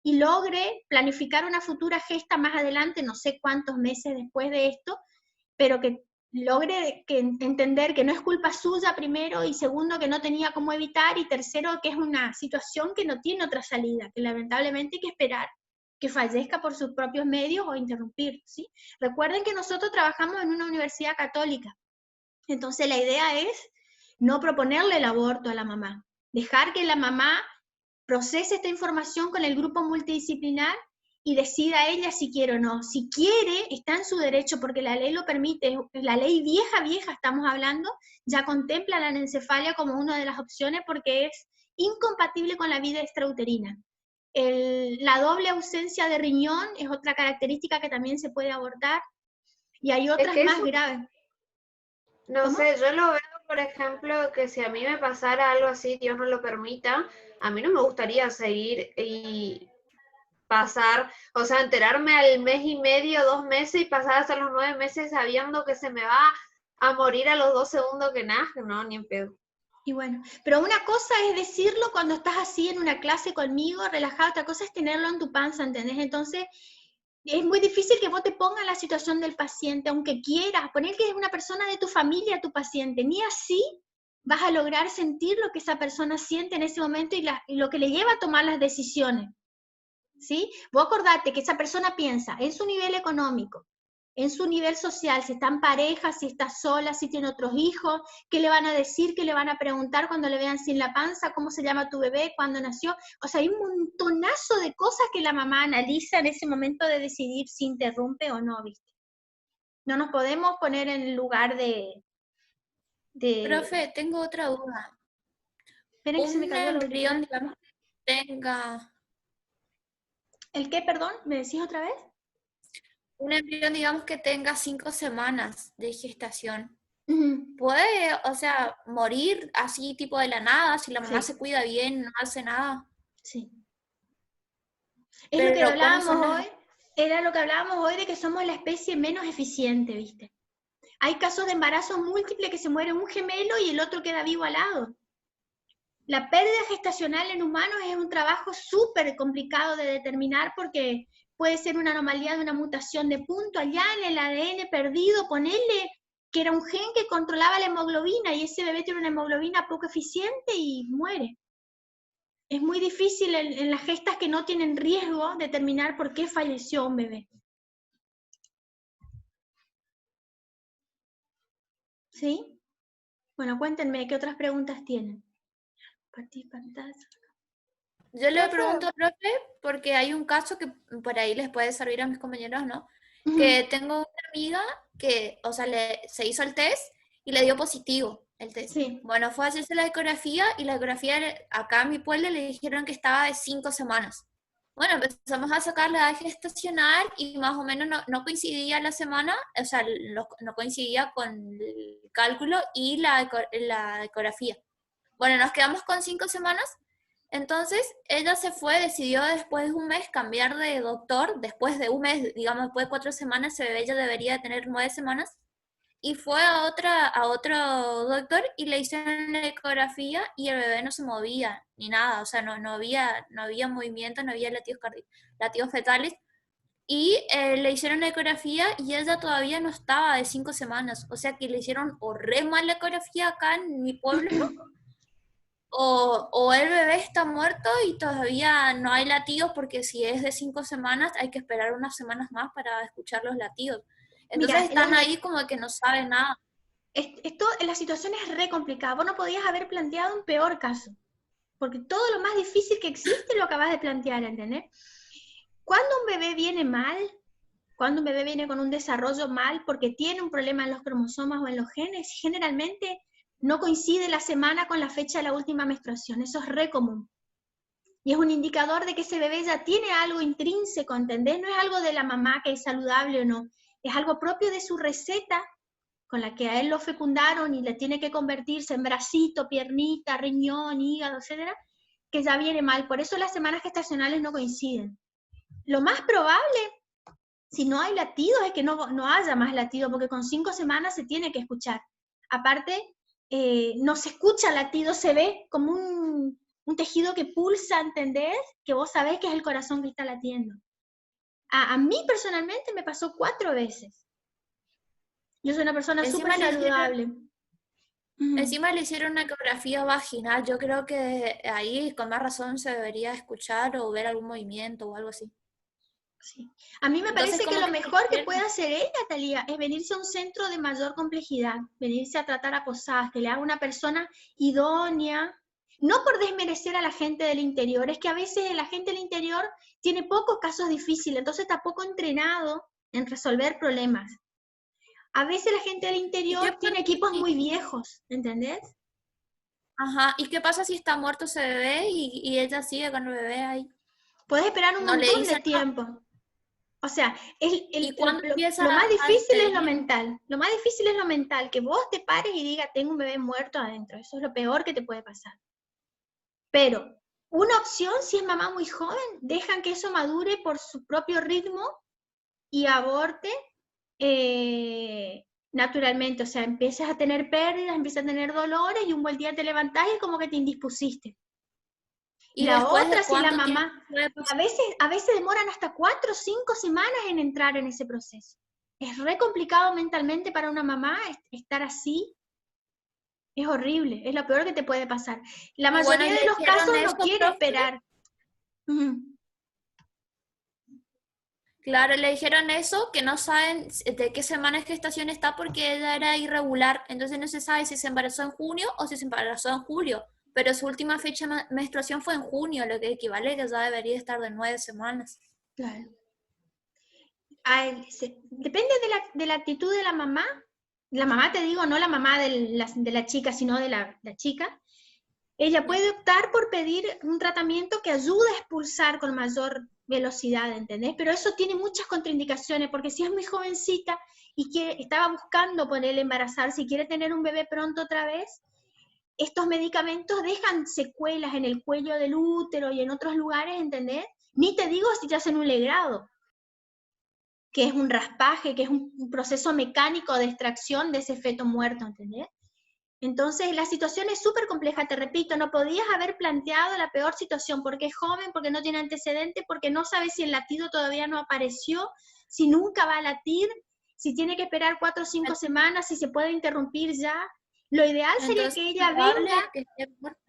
y logre planificar una futura gesta más adelante, no sé cuántos meses después de esto, pero que logre entender que no es culpa suya primero, y segundo que no tenía cómo evitar, y tercero que es una situación que no tiene otra salida, que lamentablemente hay que esperar que fallezca por sus propios medios o interrumpir, ¿sí? Recuerden que nosotros trabajamos en una universidad católica, entonces la idea es no proponerle el aborto a la mamá, dejar que la mamá procese esta información con el grupo multidisciplinar y decida ella si quiere o no. Si quiere, está en su derecho, porque la ley lo permite. La ley vieja estamos hablando, ya contempla la anencefalia como una de las opciones porque es incompatible con la vida extrauterina. La doble ausencia de riñón es otra característica que también se puede abortar, y hay otras más graves. No ¿Cómo? sé, yo lo veo, por ejemplo, que si a mí me pasara algo así, Dios no lo permita, a mí no me gustaría seguir y pasar, o sea, enterarme al mes y medio, 2 meses y pasar hasta los 9 meses sabiendo que se me va a morir a los 2 segundos que nazca, no, ni en pedo. Y bueno, pero una cosa es decirlo cuando estás así en una clase conmigo, relajado, otra cosa es tenerlo en tu panza, ¿entendés? Entonces, es muy difícil que vos te pongas en la situación del paciente, aunque quieras, poner que es una persona de tu familia tu paciente, ni así vas a lograr sentir lo que esa persona siente en ese momento y lo que le lleva a tomar las decisiones, ¿sí? Vos acordate que esa persona piensa en su nivel económico, en su nivel social, si está en pareja, si está sola, si tiene otros hijos, qué le van a decir, qué le van a preguntar cuando le vean sin la panza, cómo se llama tu bebé, cuándo nació. O sea, hay un montonazo de cosas que la mamá analiza en ese momento de decidir si interrumpe o no, ¿viste? No nos podemos poner en el lugar de... Profe, tengo otra duda. Esperen que se me Un cayó el embrión, auricular. digamos, tenga... ¿El qué, perdón? ¿Me decís otra vez? Un embrión, digamos, que tenga 5 semanas de gestación. Ujú. Puede, o sea, morir así tipo de la nada, si la mamá Sí, se cuida bien, no hace nada. sí. Es lo que Pero ¿cuáles son hablábamos las... hoy, era lo que hablábamos hoy de que somos la especie menos eficiente, ¿viste? Hay casos de embarazo múltiple que se muere un gemelo y el otro queda vivo al lado. La pérdida gestacional en humanos es un trabajo súper complicado de determinar porque puede ser una anomalía de una mutación de punto allá en el ADN perdido, ponerle que era un gen que controlaba la hemoglobina y ese bebé tiene una hemoglobina poco eficiente y muere. Es muy difícil en las gestas que no tienen riesgo determinar por qué falleció un bebé. ¿Sí? Bueno, cuéntenme, ¿qué otras preguntas tienen? Compartir pantalla. Yo le Profe. pregunto, profe, porque hay un caso que por ahí les puede servir a mis compañeros, ¿no? Ujú. Que tengo una amiga que, o sea, se hizo el test y le dio positivo el test. Sí. Bueno, fue a hacerse la ecografía y la ecografía acá en mi pueblo le dijeron que estaba de 5 semanas. Bueno, empezamos a sacar la edad gestacional y más o menos no coincidía la semana, o sea, no coincidía con el cálculo y la ecografía. Bueno, nos quedamos con 5 semanas. Entonces, ella se fue, decidió después de un mes cambiar de doctor, después de un mes, digamos, después de 4 semanas, ese bebé ya debería tener 9 semanas, y fue a otro doctor y le hicieron la ecografía y el bebé no se movía, ni nada, o sea, no había movimiento, no había latidos fetales, y le hicieron la ecografía y ella todavía no estaba de 5 semanas, o sea que le hicieron o re mal la ecografía acá en mi pueblo, o el bebé está muerto y todavía no hay latidos porque si es de 5 semanas hay que esperar unas semanas más para escuchar los latidos. Entonces Mira, están ahí como que no saben nada. la situación es re complicada. Vos no podías haber planteado un peor caso, porque todo lo más difícil que existe lo acabas de plantear, ¿entendés? Cuando un bebé viene mal, cuando un bebé viene con un desarrollo mal porque tiene un problema en los cromosomas o en los genes, generalmente no coincide la semana con la fecha de la última menstruación. Eso es re común. Y es un indicador de que ese bebé ya tiene algo intrínseco, ¿entendés? No es algo de la mamá que es saludable o no. Es algo propio de su receta con la que a él lo fecundaron y le tiene que convertirse en bracito, piernita, riñón, hígado, etcétera, que ya viene mal. Por eso las semanas gestacionales no coinciden. Lo más probable, si no hay latidos, es que no haya más latido, porque con 5 semanas se tiene que escuchar. Aparte, no se escucha latido, se ve como un tejido que pulsa, ¿entendés? Que vos sabés que es el corazón que está latiendo. A mí personalmente me pasó 4 veces. Yo soy una persona súper saludable. Encima le hicieron una ecografía vaginal. Yo creo que ahí con más razón se debería escuchar o ver algún movimiento o algo así. Sí. A mí me Entonces, parece que ¿cómo lo que mejor que puede hacer ella, Talía, es venirse a un centro de mayor complejidad, venirse a tratar a posadas, que le haga una persona idónea, no por desmerecer a la gente del interior, es que a veces la gente del interior tiene pocos casos difíciles, entonces está poco entrenado en resolver problemas. A veces la gente del interior tiene equipos muy viejos, ¿entendés? Ajá, ¿y qué pasa si está muerto ese bebé y ella sigue con el bebé ahí? Puedes esperar un No le montón de dicen nada. tiempo. O sea, ¿Y cuándo empieza lo más a difícil es lo despedir? mental. Lo más difícil es lo mental, que vos te pares y digas, tengo un bebé muerto adentro. Eso es lo peor que te puede pasar. Pero una opción, si es mamá muy joven, dejan que eso madure por su propio ritmo y aborte naturalmente. O sea, empiezas a tener pérdidas, empiezas a tener dolores y un buen día te levantás y es como que te indispusiste. ¿Y La después otra, de si la cuánto tiempo mamá, puede pasar? a veces demoran hasta 4 o 5 semanas en entrar en ese proceso. Es re complicado mentalmente para una mamá estar así. Es horrible, es lo peor que te puede pasar. La Y bueno, mayoría ¿y de le los dijeron casos no eso, quiere profe? esperar. Ujú. Claro, le dijeron eso, que no saben de qué semana de gestación está porque ella era irregular, entonces no se sabe si se embarazó en junio o si se embarazó en julio, pero su última fecha de menstruación fue en junio, lo que equivale a que ya debería estar de 9 semanas. Claro. Depende de la actitud de la mamá. La mamá, te digo, no la mamá de la chica, sino de la chica. Ella puede optar por pedir un tratamiento que ayude a expulsar con mayor velocidad, ¿entendés? Pero eso tiene muchas contraindicaciones, porque si es muy jovencita y estaba buscando ponerle embarazarse y quiere tener un bebé pronto otra vez, estos medicamentos dejan secuelas en el cuello del útero y en otros lugares, ¿entendés? Ni te digo si te hacen un legrado, que es un raspaje, que es un proceso mecánico de extracción de ese feto muerto, ¿entendés? Entonces, la situación es súper compleja, te repito, no podías haber planteado la peor situación, porque es joven, porque no tiene antecedentes, porque no sabe si el latido todavía no apareció, si nunca va a latir, si tiene que esperar 4 o 5 semanas, si se puede interrumpir ya. Lo ideal sería Entonces, que es ella probable venga. que esté muerta.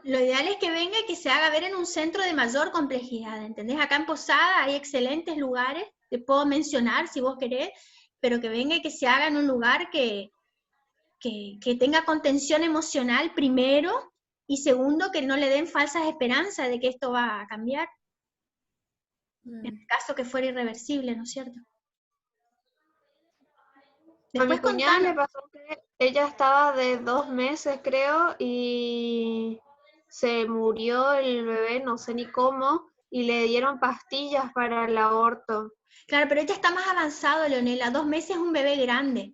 Lo ideal es que venga y que se haga ver en un centro de mayor complejidad, ¿entendés? Acá en Posada hay excelentes lugares, te puedo mencionar si vos querés, pero que venga y que se haga en un lugar que tenga contención emocional primero, y segundo, que no le den falsas esperanzas de que esto va a cambiar, en el caso que fuera irreversible, ¿no es cierto? A mi Después cuñada le contanos. pasó que ella estaba de 2 meses, creo, y se murió el bebé, no sé ni cómo, y le dieron pastillas para el aborto. Claro, pero ella está más avanzado, Leonela, 2 meses es un bebé grande.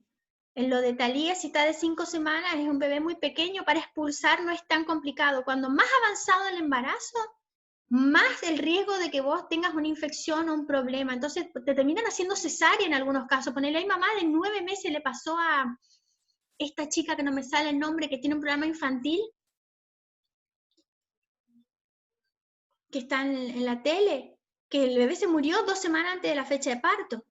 En lo de Talía, si está de 5 semanas, es un bebé muy pequeño, para expulsar no es tan complicado. Cuando más avanzado el embarazo, más el riesgo de que vos tengas una infección o un problema. Entonces te terminan haciendo cesárea en algunos casos. Ponele, hay mamá de 9 meses, le pasó a esta chica que no me sale el nombre, que tiene un programa infantil, que está en la tele, que el bebé se murió 2 semanas antes de la fecha de parto.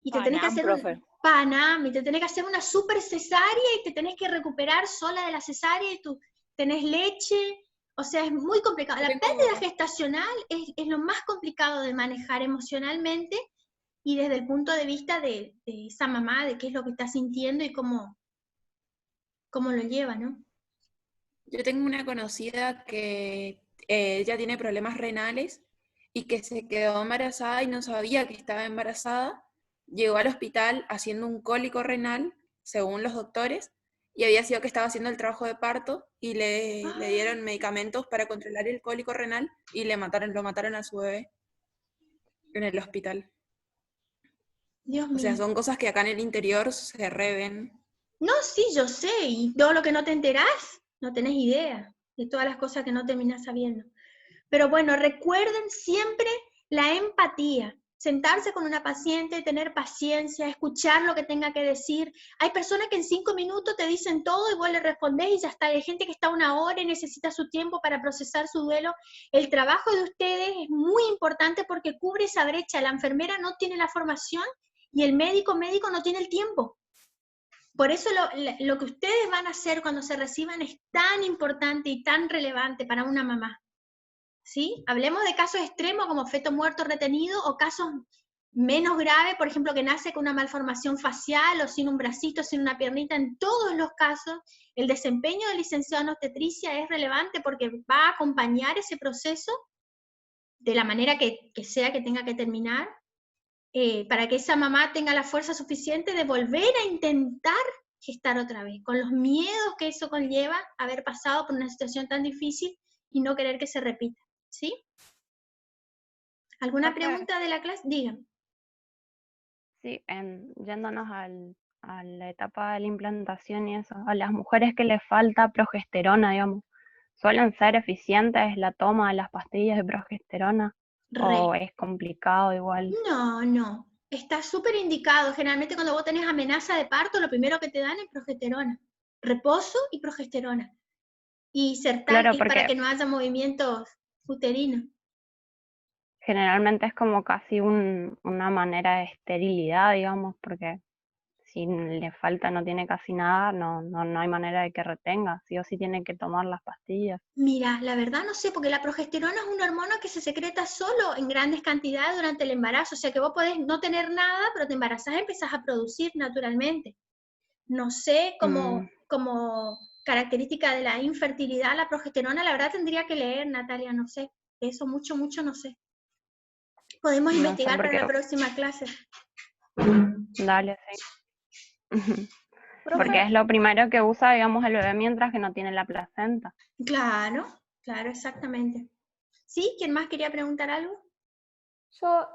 Y te tenés que Panam, hacer profe. Panam, y te tenés que hacer una super cesárea y te tenés que recuperar sola de la cesárea y tú tenés leche. O sea, es muy complicado. La pérdida gestacional es lo más complicado de manejar emocionalmente y desde el punto de vista de esa mamá, de qué es lo que está sintiendo y cómo lo lleva, ¿no? Yo tengo una conocida que ella tiene problemas renales y que se quedó embarazada y no sabía que estaba embarazada. Llegó al hospital haciendo un cólico renal, según los doctores, y había sido que estaba haciendo el trabajo de parto y le dieron medicamentos para controlar el cólico renal y lo mataron a su bebé en el hospital. Dios O sea, mío. son cosas que acá en el interior se reven. No, sí, yo sé, y todo lo que no te enterás, no tenés idea de todas las cosas que no terminás sabiendo. Pero bueno, recuerden siempre la empatía, sentarse con una paciente, tener paciencia, escuchar lo que tenga que decir. Hay personas que en 5 minutos te dicen todo y vos le respondés y ya está. Hay gente que está 1 hora y necesita su tiempo para procesar su duelo. El trabajo de ustedes es muy importante porque cubre esa brecha. La enfermera no tiene la formación y el médico no tiene el tiempo. Por eso lo que ustedes van a hacer cuando se reciban es tan importante y tan relevante para una mamá. ¿Sí? Hablemos de casos extremos como feto muerto retenido o casos menos graves, por ejemplo, que nace con una malformación facial o sin un bracito, sin una piernita. En todos los casos, el desempeño del licenciado en obstetricia es relevante porque va a acompañar ese proceso de la manera que sea que tenga que terminar, para que esa mamá tenga la fuerza suficiente de volver a intentar gestar otra vez, con los miedos que eso conlleva, haber pasado por una situación tan difícil y no querer que se repita. ¿Sí? ¿Alguna Profe, pregunta de la clase? Digan. sí, yéndonos a la etapa de la implantación y eso, a las mujeres que les falta progesterona, digamos, ¿suelen ser eficientes la toma de las pastillas de progesterona? ¿O Re. es complicado igual? No. Está súper indicado. Generalmente cuando vos tenés amenaza de parto, lo primero que te dan es progesterona. Reposo y progesterona. Y Sertal, Claro, que es para porque que no haya movimientos uterinos. generalmente es como casi una manera de esterilidad, digamos, porque si le falta, no tiene casi nada, no hay manera de que retenga, sí o sí tiene que tomar las pastillas. Mira, la verdad no sé, porque la progesterona es una hormona que se secreta solo en grandes cantidades durante el embarazo, o sea que vos podés no tener nada, pero te embarazás y empezás a producir naturalmente. No sé, como característica de la infertilidad, la progesterona, la verdad tendría que leer, Natalia, no sé. Eso mucho no sé. Podemos No sé, investigar para porque la próxima clase. dale, sí. Porque Profe, es lo primero que usa, digamos, el bebé mientras que no tiene la placenta. Claro, exactamente. ¿Sí? ¿Quién más quería preguntar algo? yo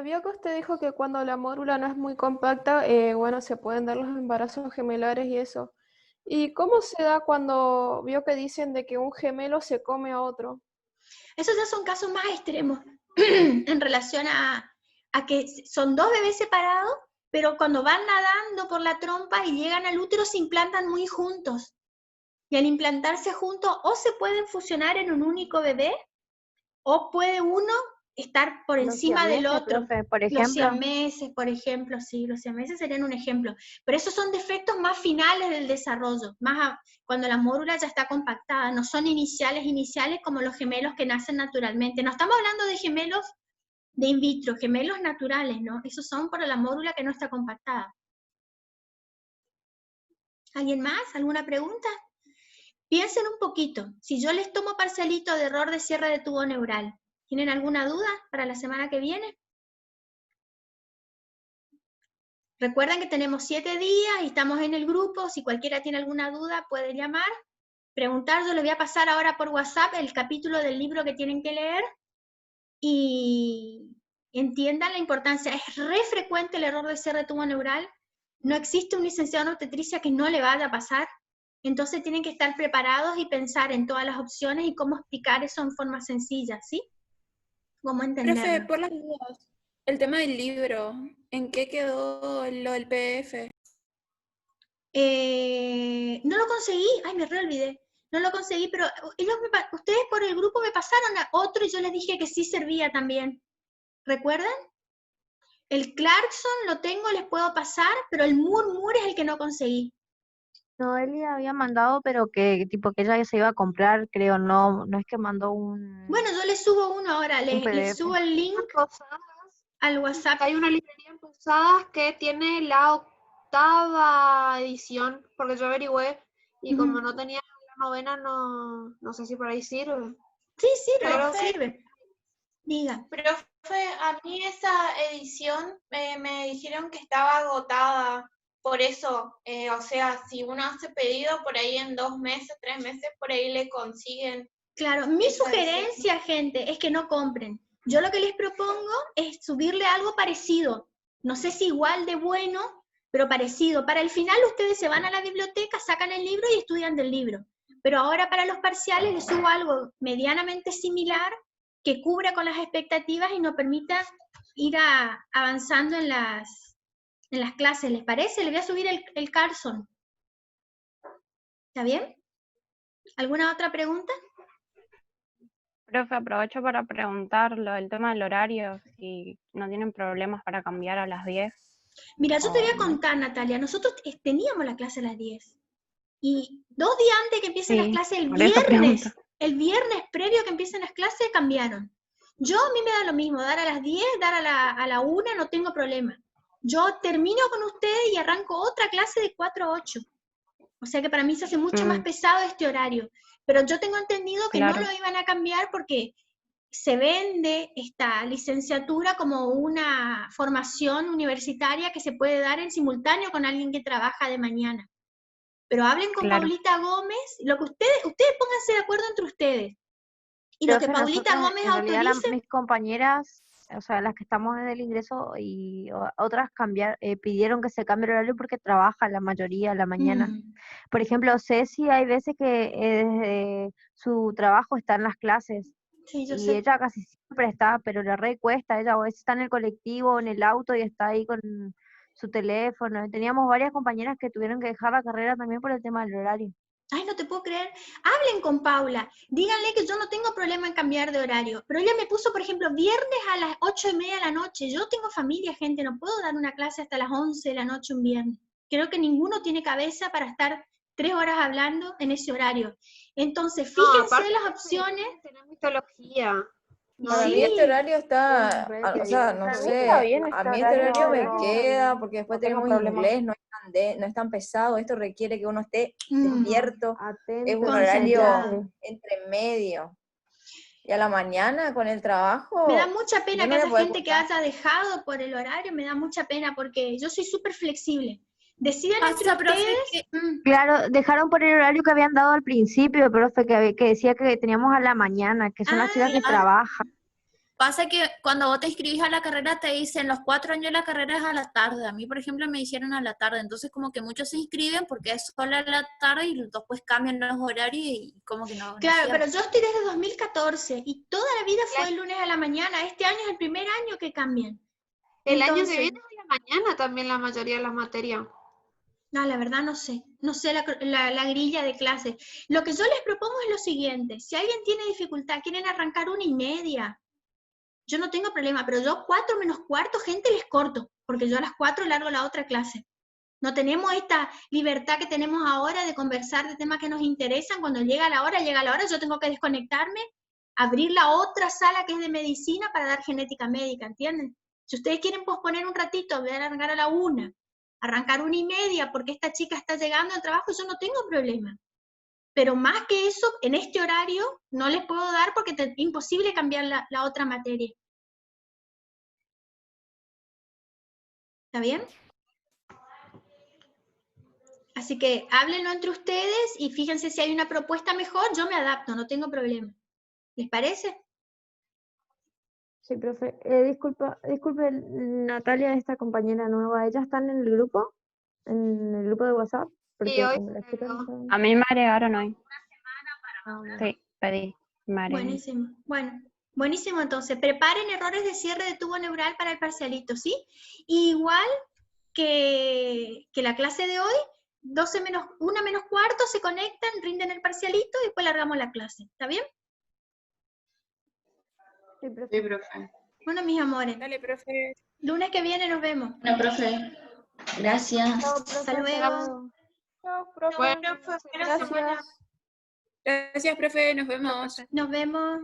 vio que usted dijo que cuando la mórula no es muy compacta, bueno, se pueden dar los embarazos gemelares y eso. ¿Y cómo se da cuando vio que dicen de que un gemelo se come a otro? Esos ya son casos más extremos en relación a que son dos bebés separados, pero cuando van nadando por la trompa y llegan al útero se implantan muy juntos. Y al implantarse juntos o se pueden fusionar en un único bebé o puede uno estar por Los encima del siameses, otro. profe, por Los ejemplo. siameses, por ejemplo, sí, los siameses serían un ejemplo. Pero esos son defectos más finales del desarrollo, cuando la mórula ya está compactada, no son iniciales como los gemelos que nacen naturalmente. No estamos hablando de gemelos de in vitro, gemelos naturales, ¿no? Esos son por la mórula que no está compactada. ¿Alguien más? ¿Alguna pregunta? Piensen un poquito. Si yo les tomo parcialito de error de cierre de tubo neural, ¿tienen alguna duda para la semana que viene? Recuerden que tenemos 7 días y estamos en el grupo. Si cualquiera tiene alguna duda, puede llamar, preguntar. Yo les voy a pasar ahora por WhatsApp el capítulo del libro que tienen que leer y entiendan la importancia. Es re frecuente el error de cierre de tubo neural. No existe un licenciado en obstetricia que no le vaya a pasar. Entonces tienen que estar preparados y pensar en todas las opciones y cómo explicar eso en forma sencilla, ¿sí? Cómo Profe, entenderlo. por las dudas, el tema del libro, ¿en qué quedó lo del PDF? No lo conseguí, ay, me reolvidé. No lo conseguí, pero ustedes por el grupo me pasaron a otro y yo les dije que sí servía también. ¿Recuerdan? El Clarkson lo tengo, les puedo pasar, pero el Moore es el que no conseguí. Noelia había mandado, pero que tipo que ella se iba a comprar, creo, no es que mandó Bueno, yo les subo uno ahora, un les PDF. subo el link al WhatsApp. Hay una librería en Posadas que tiene la 8ª edición, porque yo averigüé y como no tenía la 9ª, no sé si por ahí sirve. Sí, sirve, Pero Profe, sirve. Diga. Profe, a mí esa edición me dijeron que estaba agotada, por eso, o sea, si uno hace pedido por ahí en 2 meses, 3 meses, por ahí le consiguen. Claro, mi esa edición. sugerencia, gente, es que no compren. Yo lo que les propongo es subirle algo parecido. No sé si igual de bueno, pero parecido. Para el final ustedes se van a la biblioteca, sacan el libro y estudian del libro. Pero ahora para los parciales les subo algo medianamente similar que cubra con las expectativas y nos permita ir avanzando en las clases. ¿Les parece? Les voy a subir el Carson. ¿Está bien? ¿Alguna otra pregunta? Profe, aprovecho para preguntar lo del tema del horario, si no tienen problemas para cambiar a las 10. Mira, yo te voy a ¿no? contar, Natalia, nosotros teníamos la clase a las 10 y 2 días antes que empiecen las clases, el viernes previo a que empiecen las clases, cambiaron. Yo a mí me da lo mismo, dar a las 10, dar a la 1, no tengo problema. Yo termino con ustedes y arranco otra clase de 4 a 8. O sea que para mí se hace mucho más pesado este horario. Pero yo tengo entendido que no lo iban a cambiar porque se vende esta licenciatura como una formación universitaria que se puede dar en simultáneo con alguien que trabaja de mañana. Pero hablen con Paulita Gómez, lo que ustedes pónganse de acuerdo entre ustedes. Y lo que Profe, Paulita nosotros, Gómez en realidad, autorice, mis compañeras, o sea, las que estamos desde el ingreso y otras pidieron que se cambie el horario porque trabaja la mayoría a la mañana. Por ejemplo, Ceci, hay veces que desde su trabajo está en las clases sí, yo y sé. ella casi siempre está, pero le re cuesta, ella a veces está en el colectivo o en el auto y está ahí con su teléfono. Y teníamos varias compañeras que tuvieron que dejar la carrera también por el tema del horario. Ay, no te puedo creer. Hablen con Paula. Díganle que yo no tengo problema en cambiar de horario. Pero ella me puso, por ejemplo, viernes a las 8:30 de la noche. Yo tengo familia, gente. No puedo dar una clase hasta las 11 de la noche un viernes. Creo que ninguno tiene cabeza para estar 3 horas hablando en ese horario. Entonces, fíjense las opciones. Tener mitología. Para mí este horario está, o sea, no sé, a mí este horario me queda porque después tenemos inglés, no es tan pesado, esto requiere que uno esté despierto, es un horario entre medio. Y a la mañana con el trabajo... Me da mucha pena yo que no haya voy a gente que contar. haya dejado por el horario, me da mucha pena porque yo soy súper flexible. Decidan entre Pasa, profe, ustedes. Claro, dejaron por el horario que habían dado al principio, profe, que decía que teníamos a la mañana, que son las chicas que claro. trabajan. Pasa que cuando vos te inscribís a la carrera te dicen los 4 años de la carrera es a la tarde. A mí, por ejemplo, me hicieron a la tarde. Entonces como que muchos se inscriben porque es solo a la tarde y después cambian los horarios y como que no. Claro, no pero yo estoy desde 2014 y toda la vida fue el lunes a la mañana. Este año es el primer año que cambian. El año Entonces, que viene es a la mañana también la mayoría de las materias. no, la verdad no sé. No sé la grilla de clases. Lo que yo les propongo es lo siguiente. Si alguien tiene dificultad, quieren arrancar 1:30. Yo no tengo problema, pero yo 4 menos cuarto, gente, les corto, porque yo a las 4 largo la otra clase. No tenemos esta libertad que tenemos ahora de conversar de temas que nos interesan. Cuando llega la hora, yo tengo que desconectarme, abrir la otra sala que es de medicina para dar genética médica, ¿entienden? Si ustedes quieren posponer un ratito, voy a arrancar a la 1, arrancar 1:30 porque esta chica está llegando al trabajo, yo no tengo problema. Pero más que eso, en este horario no les puedo dar porque es imposible cambiar la otra materia. ¿Está bien? Así que háblenlo entre ustedes y fíjense si hay una propuesta mejor, yo me adapto, no tengo problema. ¿Les parece? Sí, profe. Disculpe, Natalia, esta compañera nueva, ¿ella está en el grupo? ¿En el grupo de WhatsApp? Porque Sí, hoy como las chicas no saben- A mí me agregaron hoy. Sí, pedí. Me agregaron. Buenísimo. Bueno, buenísimo entonces. Preparen errores de cierre de tubo neural para el parcialito, ¿sí? Igual que la clase de hoy, 1 menos cuarto, se conectan, rinden el parcialito y después largamos la clase. ¿Está bien? Sí, profe. Sí, profe. Bueno, mis amores. Dale, profe. Lunes que viene nos vemos. Bueno, profe. Gracias. Hasta luego. Chao, profe. Bueno, pues buena semana. Gracias. Gracias, profe. Nos vemos. Nos vemos.